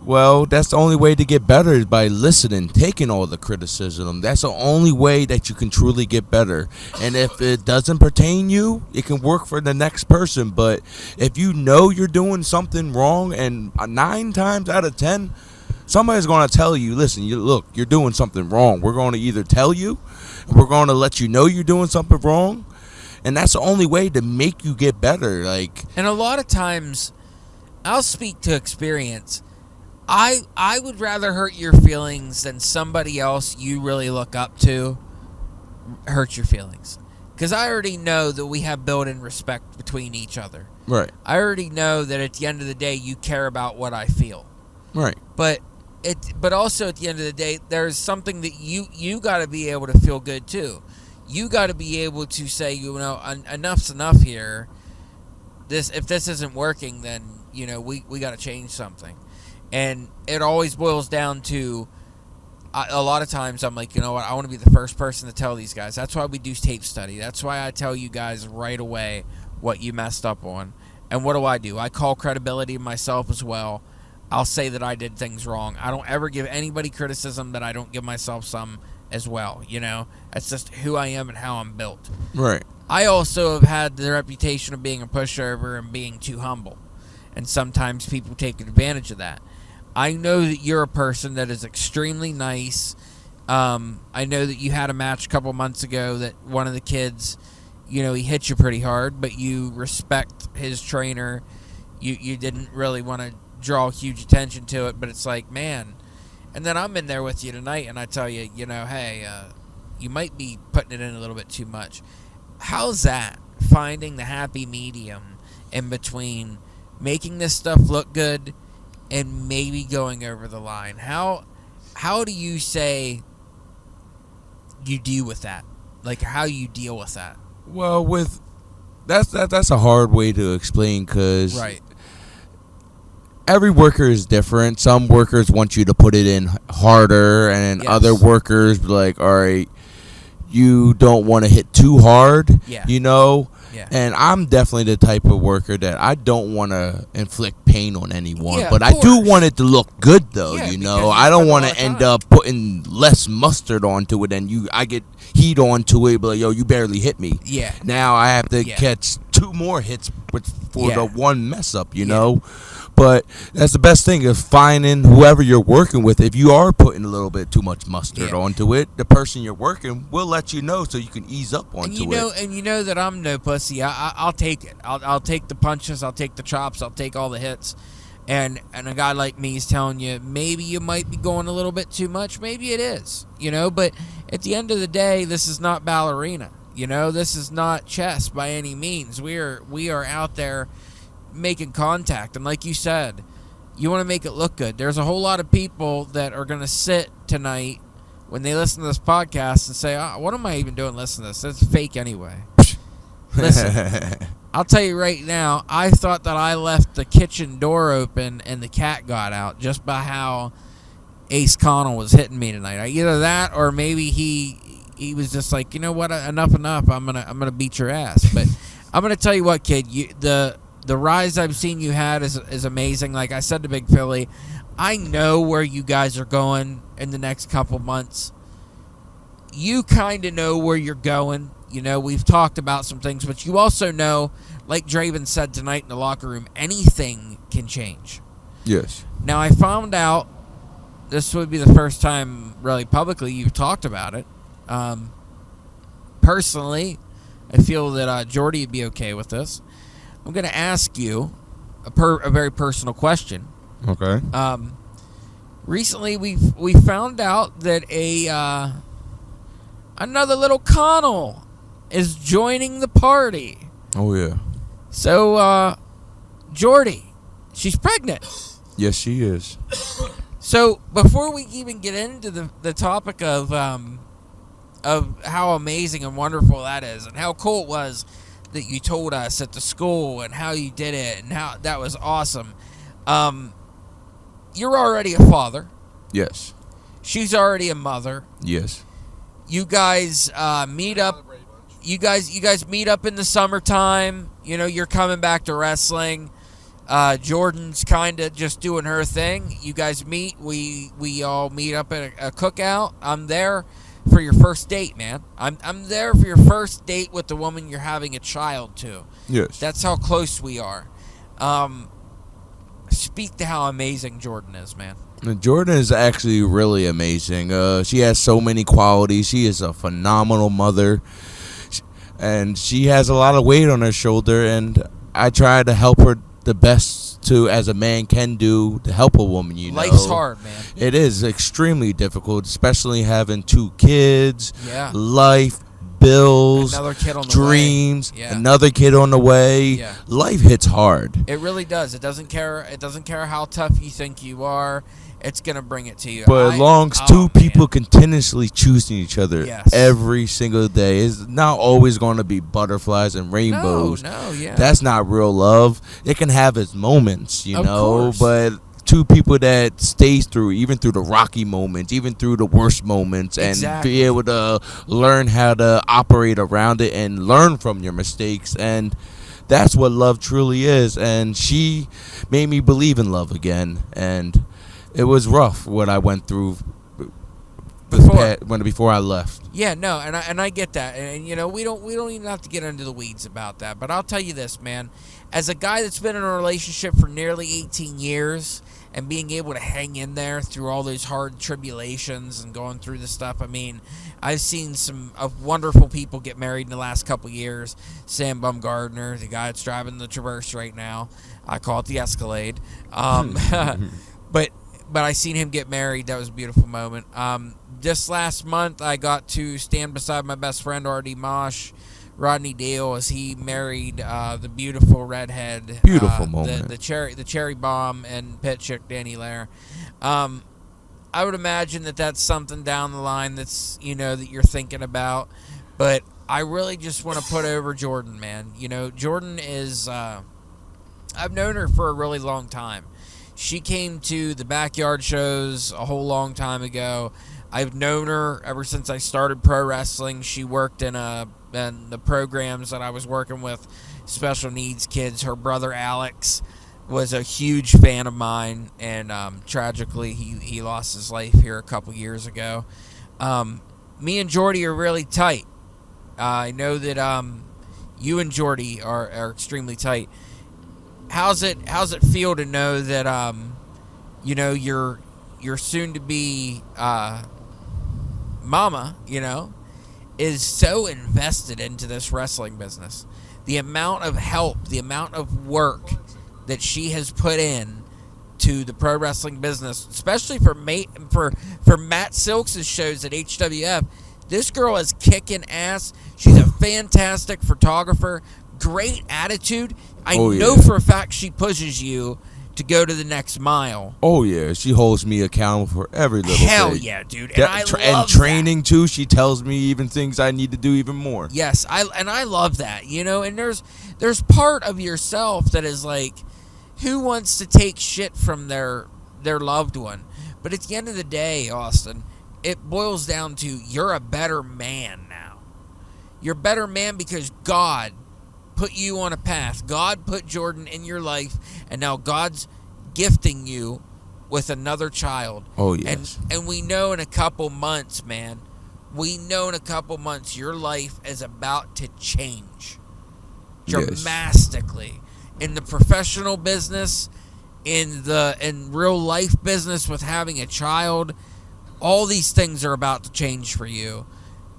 D: well, that's the only way to get better is by listening, taking all the criticism. That's the only way that you can truly get better. And if it doesn't pertain you, it can work for the next person. But if you know you're doing something wrong, and 9 times out of 10, somebody's going to tell you, listen, you're doing something wrong. We're going to either tell you, or we're going to let you know you're doing something wrong. And that's the only way to make you get better.
A: And a lot of times, I'll speak to experience. I would rather hurt your feelings than somebody else you really look up to hurt your feelings. Because I already know that we have built-in respect between each other.
D: Right.
A: I already know that at the end of the day, you care about what I feel.
D: Right.
A: But also at the end of the day, there's something that you got to be able to feel good too. You got to be able to say, enough's enough here. If this isn't working, then we got to change something. And it always boils down to, a lot of times I'm like, I want to be the first person to tell these guys. That's why we do tape study. That's why I tell you guys right away what you messed up on. And what do? I call credibility myself as well. I'll say that I did things wrong. I don't ever give anybody criticism that I don't give myself some as well. That's just who I am and how I'm built.
D: Right.
A: I also have had the reputation of being a pushover and being too humble. And sometimes people take advantage of that. I know that you're a person that is extremely nice. I know that you had a match a couple months ago that one of the kids, he hit you pretty hard, but you respect his trainer. You didn't really want to draw huge attention to it, but it's like, man. And then I'm in there with you tonight, and I tell you, hey, you might be putting it in a little bit too much. How's that? Finding the happy medium in between making this stuff look good and maybe going over the line. How do you say you deal with that? Like, how you deal with that?
D: Well, that's a hard way to explain, because
A: right.
D: Every worker is different. Some workers want you to put it in harder, and
A: Yes.
D: other workers be like, all right, you don't want to hit too hard,
A: Yeah. Yeah.
D: And I'm definitely the type of worker that I don't want to inflict pain on anyone,
A: Yeah,
D: but
A: of
D: I do
A: course.
D: want it to look good, though.
A: Yeah, because you
D: I don't
A: spend a
D: want
A: lot
D: to
A: of
D: end
A: time.
D: up putting less mustard onto it, and I get heat onto it, but like, yo, you barely hit me.
A: Yeah.
D: Now I have to
A: Yeah.
D: catch 2 more hits for
A: Yeah.
D: the one mess up, But that's the best thing, is finding whoever you're working with. If you are putting a little bit too much mustard
A: Yeah.
D: onto it, the person you're working will let you know so you can ease up onto it.
A: And you know that I'm no pussy. I'll take it. I'll take the punches. I'll take the chops. I'll take all the hits. And a guy like me is telling you, maybe you might be going a little bit too much. Maybe it is, But at the end of the day, this is not ballerina. This is not chess by any means. We are out there making contact, and like you said, you want to make it look good. There's a whole lot of people that are going to sit tonight when they listen to this podcast and say, what am I even doing listening to this? It's fake anyway. Listen, I'll tell you right now, I thought that I left the kitchen door open and the cat got out just by how Ace Connell was hitting me tonight. Either that, or maybe he was just like, you know what, enough. I'm gonna beat your ass. But I'm gonna tell you what, kid, the rise I've seen you had is amazing. Like I said to Big Philly, I know where you guys are going in the next couple months. You kind of know where you're going. We've talked about some things, but you also know, like Draven said tonight in the locker room, anything can change.
D: Yes.
A: Now, I found out this would be the first time really publicly you've talked about it. Personally, I feel that Jordy would be okay with this. I'm going to ask you a very personal question.
D: Okay.
A: Recently, we found out that another little Connell is joining the party.
D: Oh, yeah.
A: So, Jordy, she's pregnant.
D: Yes, she is.
A: So, before we even get into the topic of how amazing and wonderful that is, and how cool it was that you told us at the school, and how you did it, and how that was awesome. You're already a father.
D: Yes.
A: She's already a mother.
D: Yes.
A: You guys meet up.
B: Not a Brady Bunch.
A: you guys meet up in the summertime. You know, you're coming back to wrestling. Jordan's kind of just doing her thing. You guys meet. We all meet up at a cookout. I'm there for your first date, man. I'm there for your first date with the woman you're having a child to.
D: Yes.
A: That's how close we are. Speak to how amazing Jordan is, man.
D: Jordan is actually really amazing. She has so many qualities. She is a phenomenal mother, and she has a lot of weight on her shoulder. And I try to help her the best as a man can do to help a woman.
A: Life's hard, man.
D: It is extremely difficult, especially having 2 kids.
A: Yeah.
D: Life, bills,
A: Another kid on the
D: dreams,
A: way. Yeah.
D: another kid on the way.
A: Yeah.
D: Life hits hard.
A: It really does. It doesn't care how tough you think you are. It's gonna bring it to you.
D: But as long as 2 people continuously choosing each other
A: Yes.
D: every single day, it's not always going to be butterflies and rainbows.
A: No, yeah.
D: That's not real love. It can have its moments,
A: Of course.
D: but 2 people that stays through, even through the rocky moments, even through the worst moments, and
A: Exactly.
D: be able to learn how to operate around it and learn from your mistakes. And that's what love truly is. And she made me believe in love again. And it was rough what I went through before I left.
A: Yeah, no, and I get that, and you know we don't even have to get into the weeds about that. But I'll tell you this, man, as a guy that's been in a relationship for nearly 18 years and being able to hang in there through all those hard tribulations and going through this stuff, I mean, I've seen some wonderful people get married in the last couple years. Sam Bumgardner, the guy that's driving the Traverse right now, I call it the Escalade. But I seen him get married. That was a beautiful moment. Just last month, I got to stand beside my best friend, R.D. Mosh, Rodney Dale, as he married the beautiful redhead.
D: Beautiful moment.
A: The cherry bomb and pit chick, Danny Lair. I would imagine that's something down the line that's, that you're thinking about. But I really just want to put over Jordan, man. Jordan is... I've known her for a really long time. She came to the backyard shows a whole long time ago. I've known her ever since I started pro wrestling. She worked in the programs that I was working with, special needs kids. Her brother Alex was a huge fan of mine, and tragically he lost his life here a couple years ago. Me and Jordy are really tight. I know that you and Jordy are extremely tight. How's it feel to know that your soon to be mama, is so invested into this wrestling business? The amount of help, the amount of work that she has put in to the pro wrestling business, especially for Matt Silks' shows at HWF. This girl is kicking ass. She's a fantastic photographer, great attitude. I know for a fact she pushes you to go to the next mile.
D: Oh yeah, she holds me accountable for every little
A: Hell
D: thing.
A: yeah, dude. And I love
D: and training too. She tells me even things I need to do even more.
A: Yes, I love that. And there's part of yourself that is like, who wants to take shit from their loved one? But at the end of the day, Austin, it boils down to you're a better man now. You're a better man because God put you on a path. God put Jordan in your life, and now God's gifting you with another child.
D: Oh, yes.
A: And we know in a couple months, man, your life is about to change dramatically. In the professional business, in real life business with having a child, all these things are about to change for you.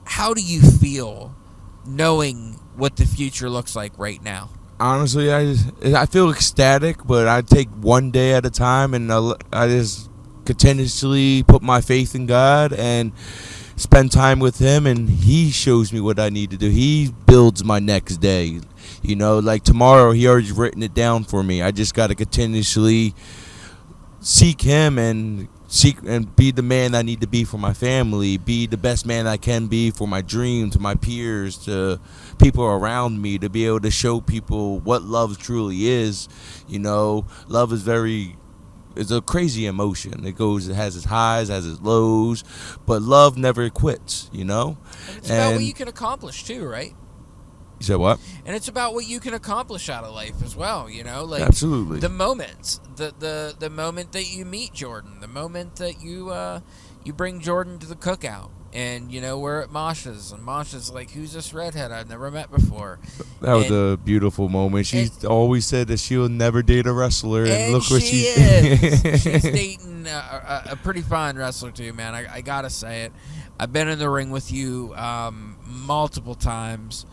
A: How do you feel knowing what the future looks like right now?
D: Honestly, I feel ecstatic, but I take one day at a time, and I just continuously put my faith in God and spend time with Him, and He shows me what I need to do. He builds my next day. Like tomorrow, He already written it down for me. I just got to continuously seek Him and be the man I need to be for my family, be the best man I can be for my dreams, to my peers, to people around me, to be able to show people what love truly is. Love is a crazy emotion. It has its highs, has its lows, but love never quits,
A: And it's about what you can accomplish too, right?
D: You said what?
A: And it's about what you can accomplish out of life as well, you know, like
D: Absolutely.
A: the moments, the moment that you meet Jordan, the moment that you bring Jordan to the cookout, and you know we're at Masha's, and Masha's like, who's this redhead I've never met before?
D: That was
A: And-
D: a beautiful moment. She always said that she'll never date a wrestler, and look what
A: she
D: she
A: is. She's dating a pretty fine wrestler too, man. I gotta say it. I've been in the ring with you multiple times.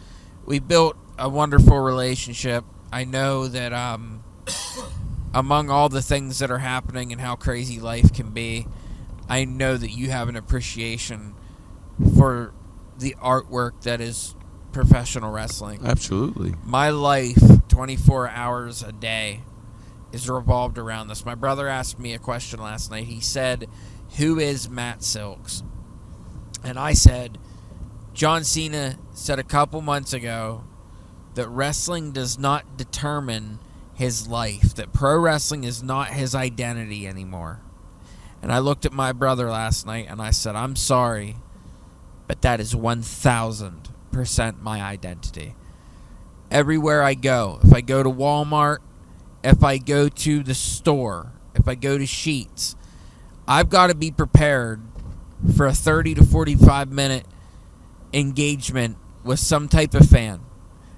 A: We built a wonderful relationship. I know that among all the things that are happening and how crazy life can be, I know that you have an appreciation for the artwork that is professional wrestling.
D: Absolutely.
A: My life, 24 hours a day, is revolved around this. My brother asked me a question last night. He said, who is Matt Silks? And I said, John Cena said a couple months ago that wrestling does not determine his life, that pro wrestling is not his identity anymore. And I looked at my brother last night and I said, I'm sorry, but that is 1,000% my identity. Everywhere I go, if I go to Walmart, if I go to the store, if I go to Sheetz, I've got to be prepared for a 30 to 45 minute engagement with some type of fan.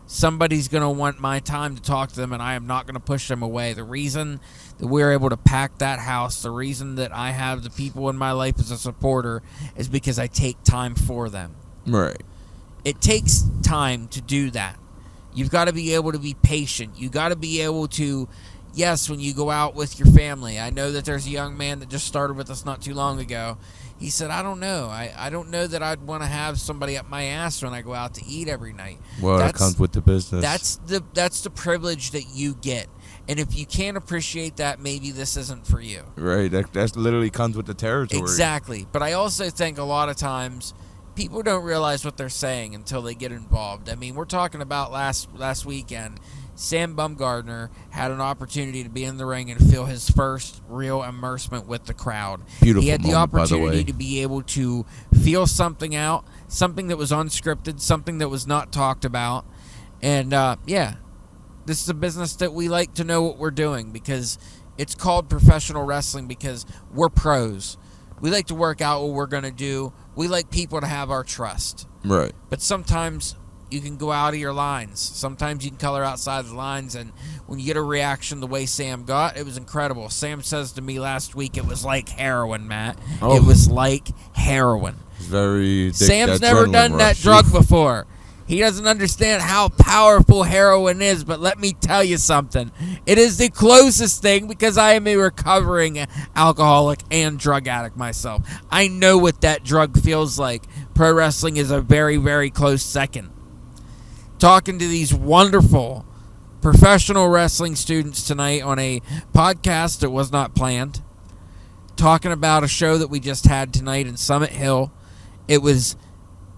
A: Somebody's going to want my time to talk to them, and I am not going to push them away. The reason that we're able to pack that house, the reason that I have the people in my life as a supporter, is because I take time for them.
D: Right.
A: It takes time to do that. You've got to be able to be patient. You've got to be able to, yes, when you go out with your family. I know that there's a young man that just started with us not too long ago. He said, I don't know. I don't know that I'd want to have somebody up my ass when I go out to eat every night.
D: Well, that comes with the business.
A: That's the privilege that you get. And if you can't appreciate that, maybe this isn't for you.
D: Right. That literally comes with the territory.
A: Exactly. But I also think a lot of times people don't realize what they're saying until they get involved. I mean, we're talking about last weekend. Sam Bumgardner had an opportunity to be in the ring and feel his first real immersement with the crowd.
D: Beautiful
A: He had the
D: moment, by the
A: opportunity
D: way.
A: to be able to feel something out, something that was unscripted, something that was not talked about. And, this is a business that we like to know what we're doing, because it's called professional wrestling because we're pros. We like to work out what we're going to do. We like people to have our trust.
D: Right.
A: But sometimes you can go out of your lines. Sometimes you can color outside the lines, and when you get a reaction the way Sam got, it was incredible. Sam says to me last week, it was like heroin, Matt.
D: Oh.
A: It was like heroin.
D: Very.
A: Sam's never done that drug before. He doesn't understand how powerful heroin is, but let me tell you something. It is the closest thing, because I am a recovering alcoholic and drug addict myself. I know what that drug feels like. Pro wrestling is a very, very close second. Talking to these wonderful professional wrestling students tonight on a podcast that was not planned. Talking about a show that we just had tonight in Summit Hill. It was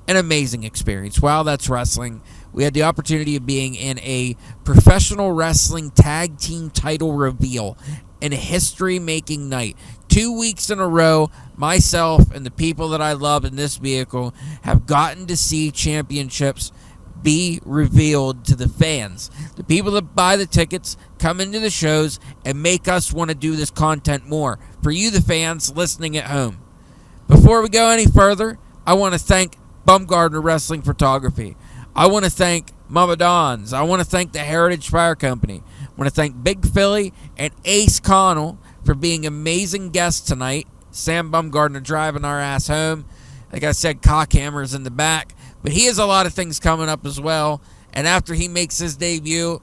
A: an amazing experience. Wow, that's wrestling. We had the opportunity of being in a professional wrestling tag team title reveal and a history-making night. 2 weeks in a row, myself and the people that I love in this vehicle have gotten to see championships be revealed to the fans. The people that buy the tickets come into the shows and make us want to do this content more. For you, the fans listening at home. Before we go any further, I want to thank Bumgardner Wrestling Photography. I want to thank Mama Don's. I want to thank the Heritage Fire Company. I want to thank Big Philly and Ace Connell for being amazing guests tonight. Sam Bumgardner driving our ass home. Like I said, Cockhammer's in the back. But he has a lot of things coming up as well. And after he makes his debut,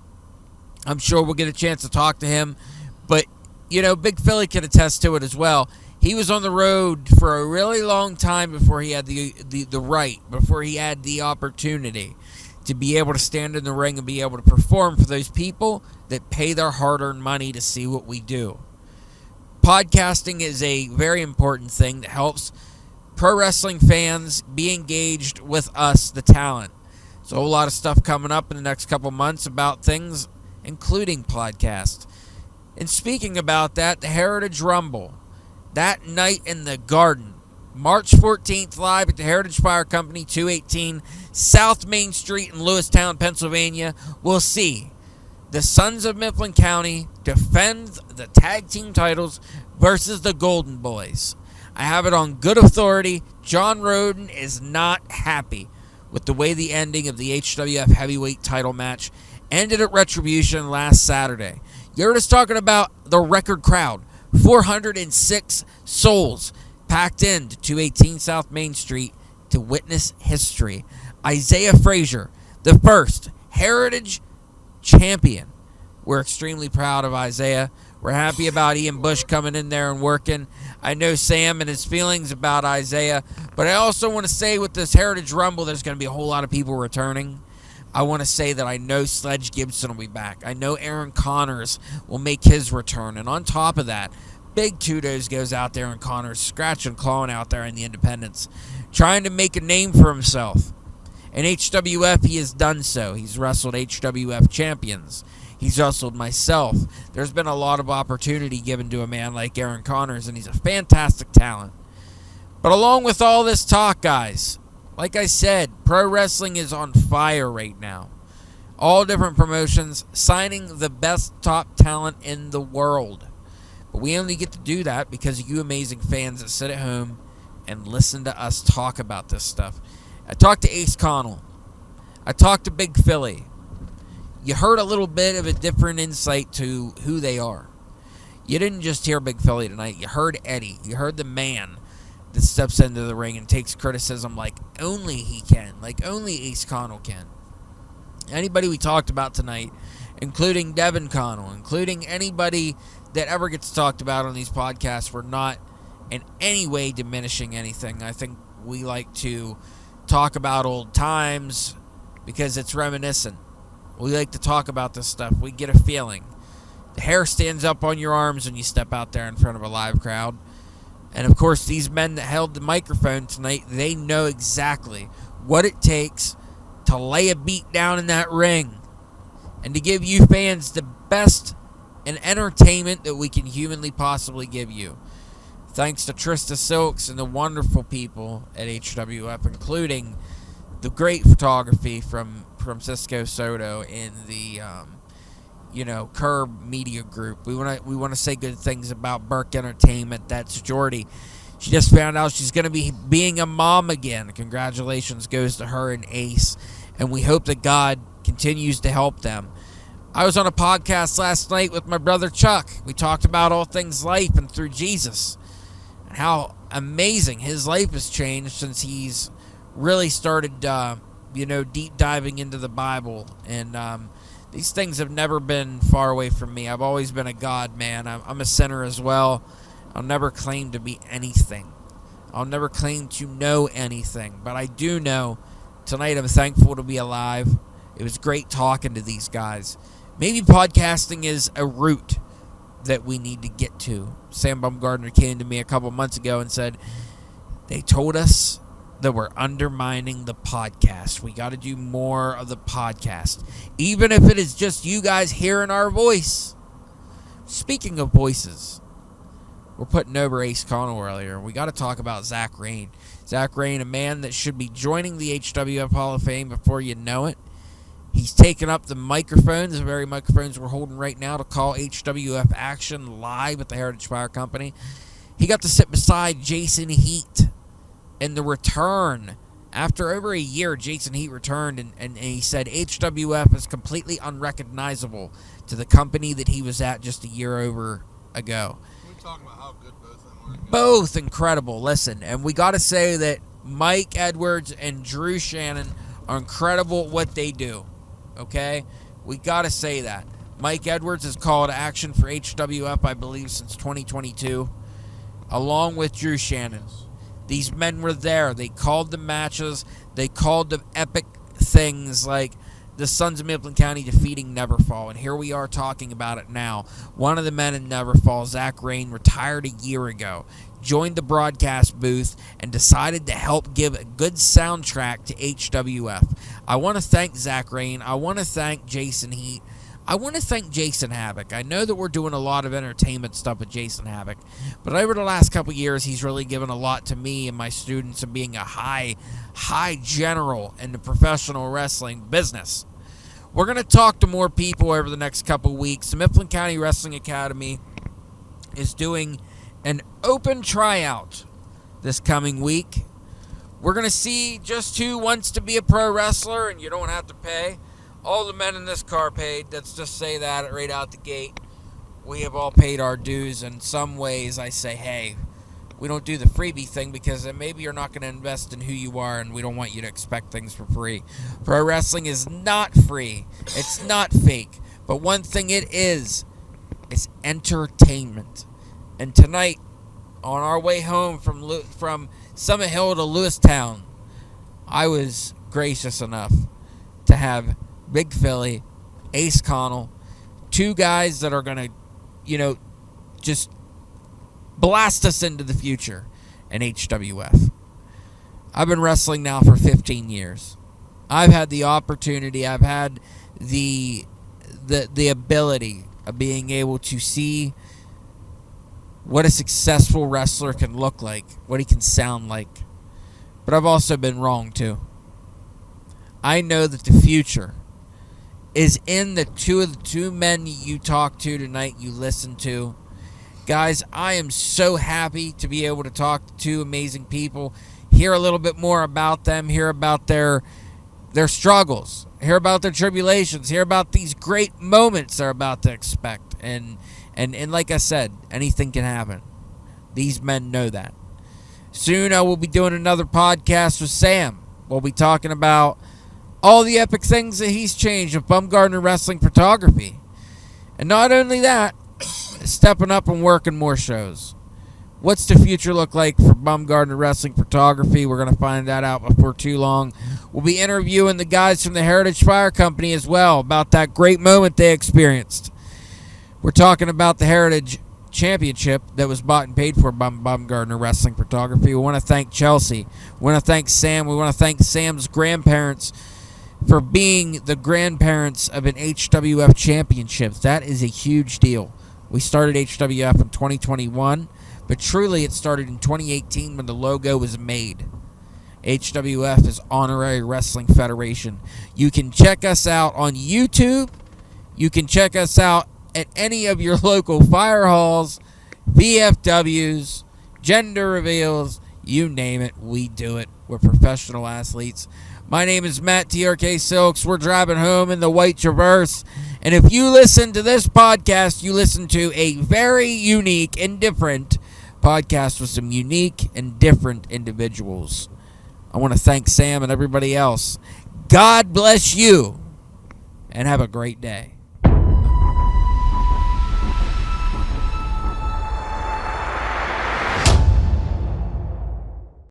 A: I'm sure we'll get a chance to talk to him. But, you know, Big Philly can attest to it as well. He was on the road for a really long time before he had before he had the opportunity to be able to stand in the ring and be able to perform for those people that pay their hard-earned money to see what we do. Podcasting is a very important thing that helps pro wrestling fans be engaged with us, the talent. So a whole lot of stuff coming up in the next couple months about things, including podcasts. And speaking about that, the Heritage Rumble, that night in the Garden, March 14th, live at the Heritage Fire Company, 218 South Main Street in Lewistown, Pennsylvania. We'll see the Sons of Mifflin County defend the tag team titles versus the Golden Boys. I have it on good authority. John Roden is not happy with the way the ending of the HWF heavyweight title match ended at Retribution last Saturday. You heard us talking about the record crowd. 406 souls packed into 218 South Main Street to witness history. Isaiah Frazier, the first Heritage champion. We're extremely proud of Isaiah. We're happy about Ian Bush coming in there and working. I know Sam and his feelings about Isaiah, but I also want to say with this Heritage Rumble, there's going to be a whole lot of people returning. I want to say that I know Sledge Gibson will be back. I know Aaron Connors will make his return. And on top of that, big kudos goes out there and Connors scratching, clawing out there in the independents, trying to make a name for himself. In HWF, he has done so. He's wrestled HWF champions. He's wrestled myself. There's been a lot of opportunity given to a man like Aaron Connors, and he's a fantastic talent. But along with all this talk, guys, like I said, pro wrestling is on fire right now. All different promotions signing the best top talent in the world. But we only get to do that because of you amazing fans that sit at home and listen to us talk about this stuff. I talked to Ace Connell. I talked to Big Philly. You heard a little bit of a different insight to who they are. You didn't just hear Big Philly tonight. You heard Eddie. You heard the man that steps into the ring and takes criticism like only he can, like only Ace Connell can. Anybody we talked about tonight, including Devin Connell, including anybody that ever gets talked about on these podcasts, we're not in any way diminishing anything. I think we like to talk about old times because it's reminiscent. We like to talk about this stuff. We get a feeling. The hair stands up on your arms when you step out there in front of a live crowd. And of course, these men that held the microphone tonight, they know exactly what it takes to lay a beat down in that ring and to give you fans the best and entertainment that we can humanly possibly give you. Thanks to Trista Silks and the wonderful people at HWF, including the great photography from Cisco Soto in the Curb Media Group. We want to say good things about Burke Entertainment. That's Jordy. She just found out she's going to be being a mom again. Congratulations goes to her and Ace, and we hope that God continues to help them. I was on a podcast last night with my brother Chuck. We talked about all things life and through Jesus, and how amazing his life has changed since he's really started, deep diving into the Bible. And these things have never been far away from me. I've always been a God man. I'm a sinner as well. I'll never claim to be anything. I'll never claim to know anything. But I do know tonight I'm thankful to be alive. It was great talking to these guys. Maybe podcasting is a route that we need to get to. Sam Baumgartner came to me a couple months ago and said, they told us that we're undermining the podcast. We got to do more of the podcast, even if it is just you guys hearing our voice. Speaking of voices, we're putting over Ace Connell earlier. We got to talk about Zach Rain. Zach Rain, a man that should be joining the HWF Hall of Fame before you know it. He's taken up the microphones, the very microphones we're holding right now, to call HWF action live at the Heritage Fire Company. He got to sit beside Jason Heat in the return. After over a year, Jason Heat returned, and he said HWF is completely unrecognizable to the company that he was at just a year over ago.
B: We're talking about how good both of them are.
A: Both incredible. Listen, and we got to say that Mike Edwards and Drew Shannon are incredible at what they do. Okay? We got to say that. Mike Edwards has called action for HWF, I believe, since 2022, along with Drew Shannon. These men were there. They called the matches. They called the epic things like the Sons of Mifflin County defeating Neverfall. And here we are talking about it now. One of the men in Neverfall, Zach Rain, retired a year ago, joined the broadcast booth, and decided to help give a good soundtrack to HWF. I want to thank Zach Rain. I want to thank Jason Heat. I want to thank Jason Havoc. I know that we're doing a lot of entertainment stuff with Jason Havoc, but over the last couple years, he's really given a lot to me and my students of being a high general in the professional wrestling business. We're going to talk to more people over the next couple weeks. The Mifflin County Wrestling Academy is doing an open tryout this coming week. We're going to see just who wants to be a pro wrestler, and you don't have to pay. All the men in this car paid. Let's just say that right out the gate. We have all paid our dues. In some ways, I say, hey, we don't do the freebie thing because then maybe you're not going to invest in who you are, and we don't want you to expect things for free. Pro wrestling is not free. It's not fake. But one thing it is entertainment. And tonight, on our way home from Summit Hill to Lewistown, I was gracious enough to have Big Philly, Ace Connell, two guys that are going to, just blast us into the future in HWF. I've been wrestling now for 15 years. I've had the opportunity, I've had the ability of being able to see what a successful wrestler can look like, what he can sound like. But I've also been wrong too. I know that the future is in the two men you talked to tonight, you listened to. Guys, I am so happy to be able to talk to two amazing people, hear a little bit more about them, hear about their struggles, hear about their tribulations, hear about these great moments they're about to expect. And like I said, anything can happen. These men know that. Soon I will be doing another podcast with Sam. We'll be talking about all the epic things that he's changed with Bumgardner Wrestling Photography. And not only that, stepping up and working more shows. What's the future look like for Bumgardner Wrestling Photography? We're going to find that out before too long. We'll be interviewing the guys from the Heritage Fire Company as well about that great moment they experienced. We're talking about the Heritage Championship that was bought and paid for by Bumgardner Wrestling Photography. We want to thank Chelsea. We want to thank Sam. We want to thank Sam's grandparents for being the grandparents of an HWF championship. That is a huge deal. We started HWF in 2021, but truly it started in 2018 when the logo was made. HWF is Honorary Wrestling Federation. You can check us out on YouTube. You can check us out at any of your local fire halls, VFWs, gender reveals, you name it, we do it. We're professional athletes. My name is Matt TRK Silks. We're driving home in the white Traverse. And if you listen to this podcast, you listen to a very unique and different podcast with some unique and different individuals. I want to thank Sam and everybody else. God bless you, and have a great day.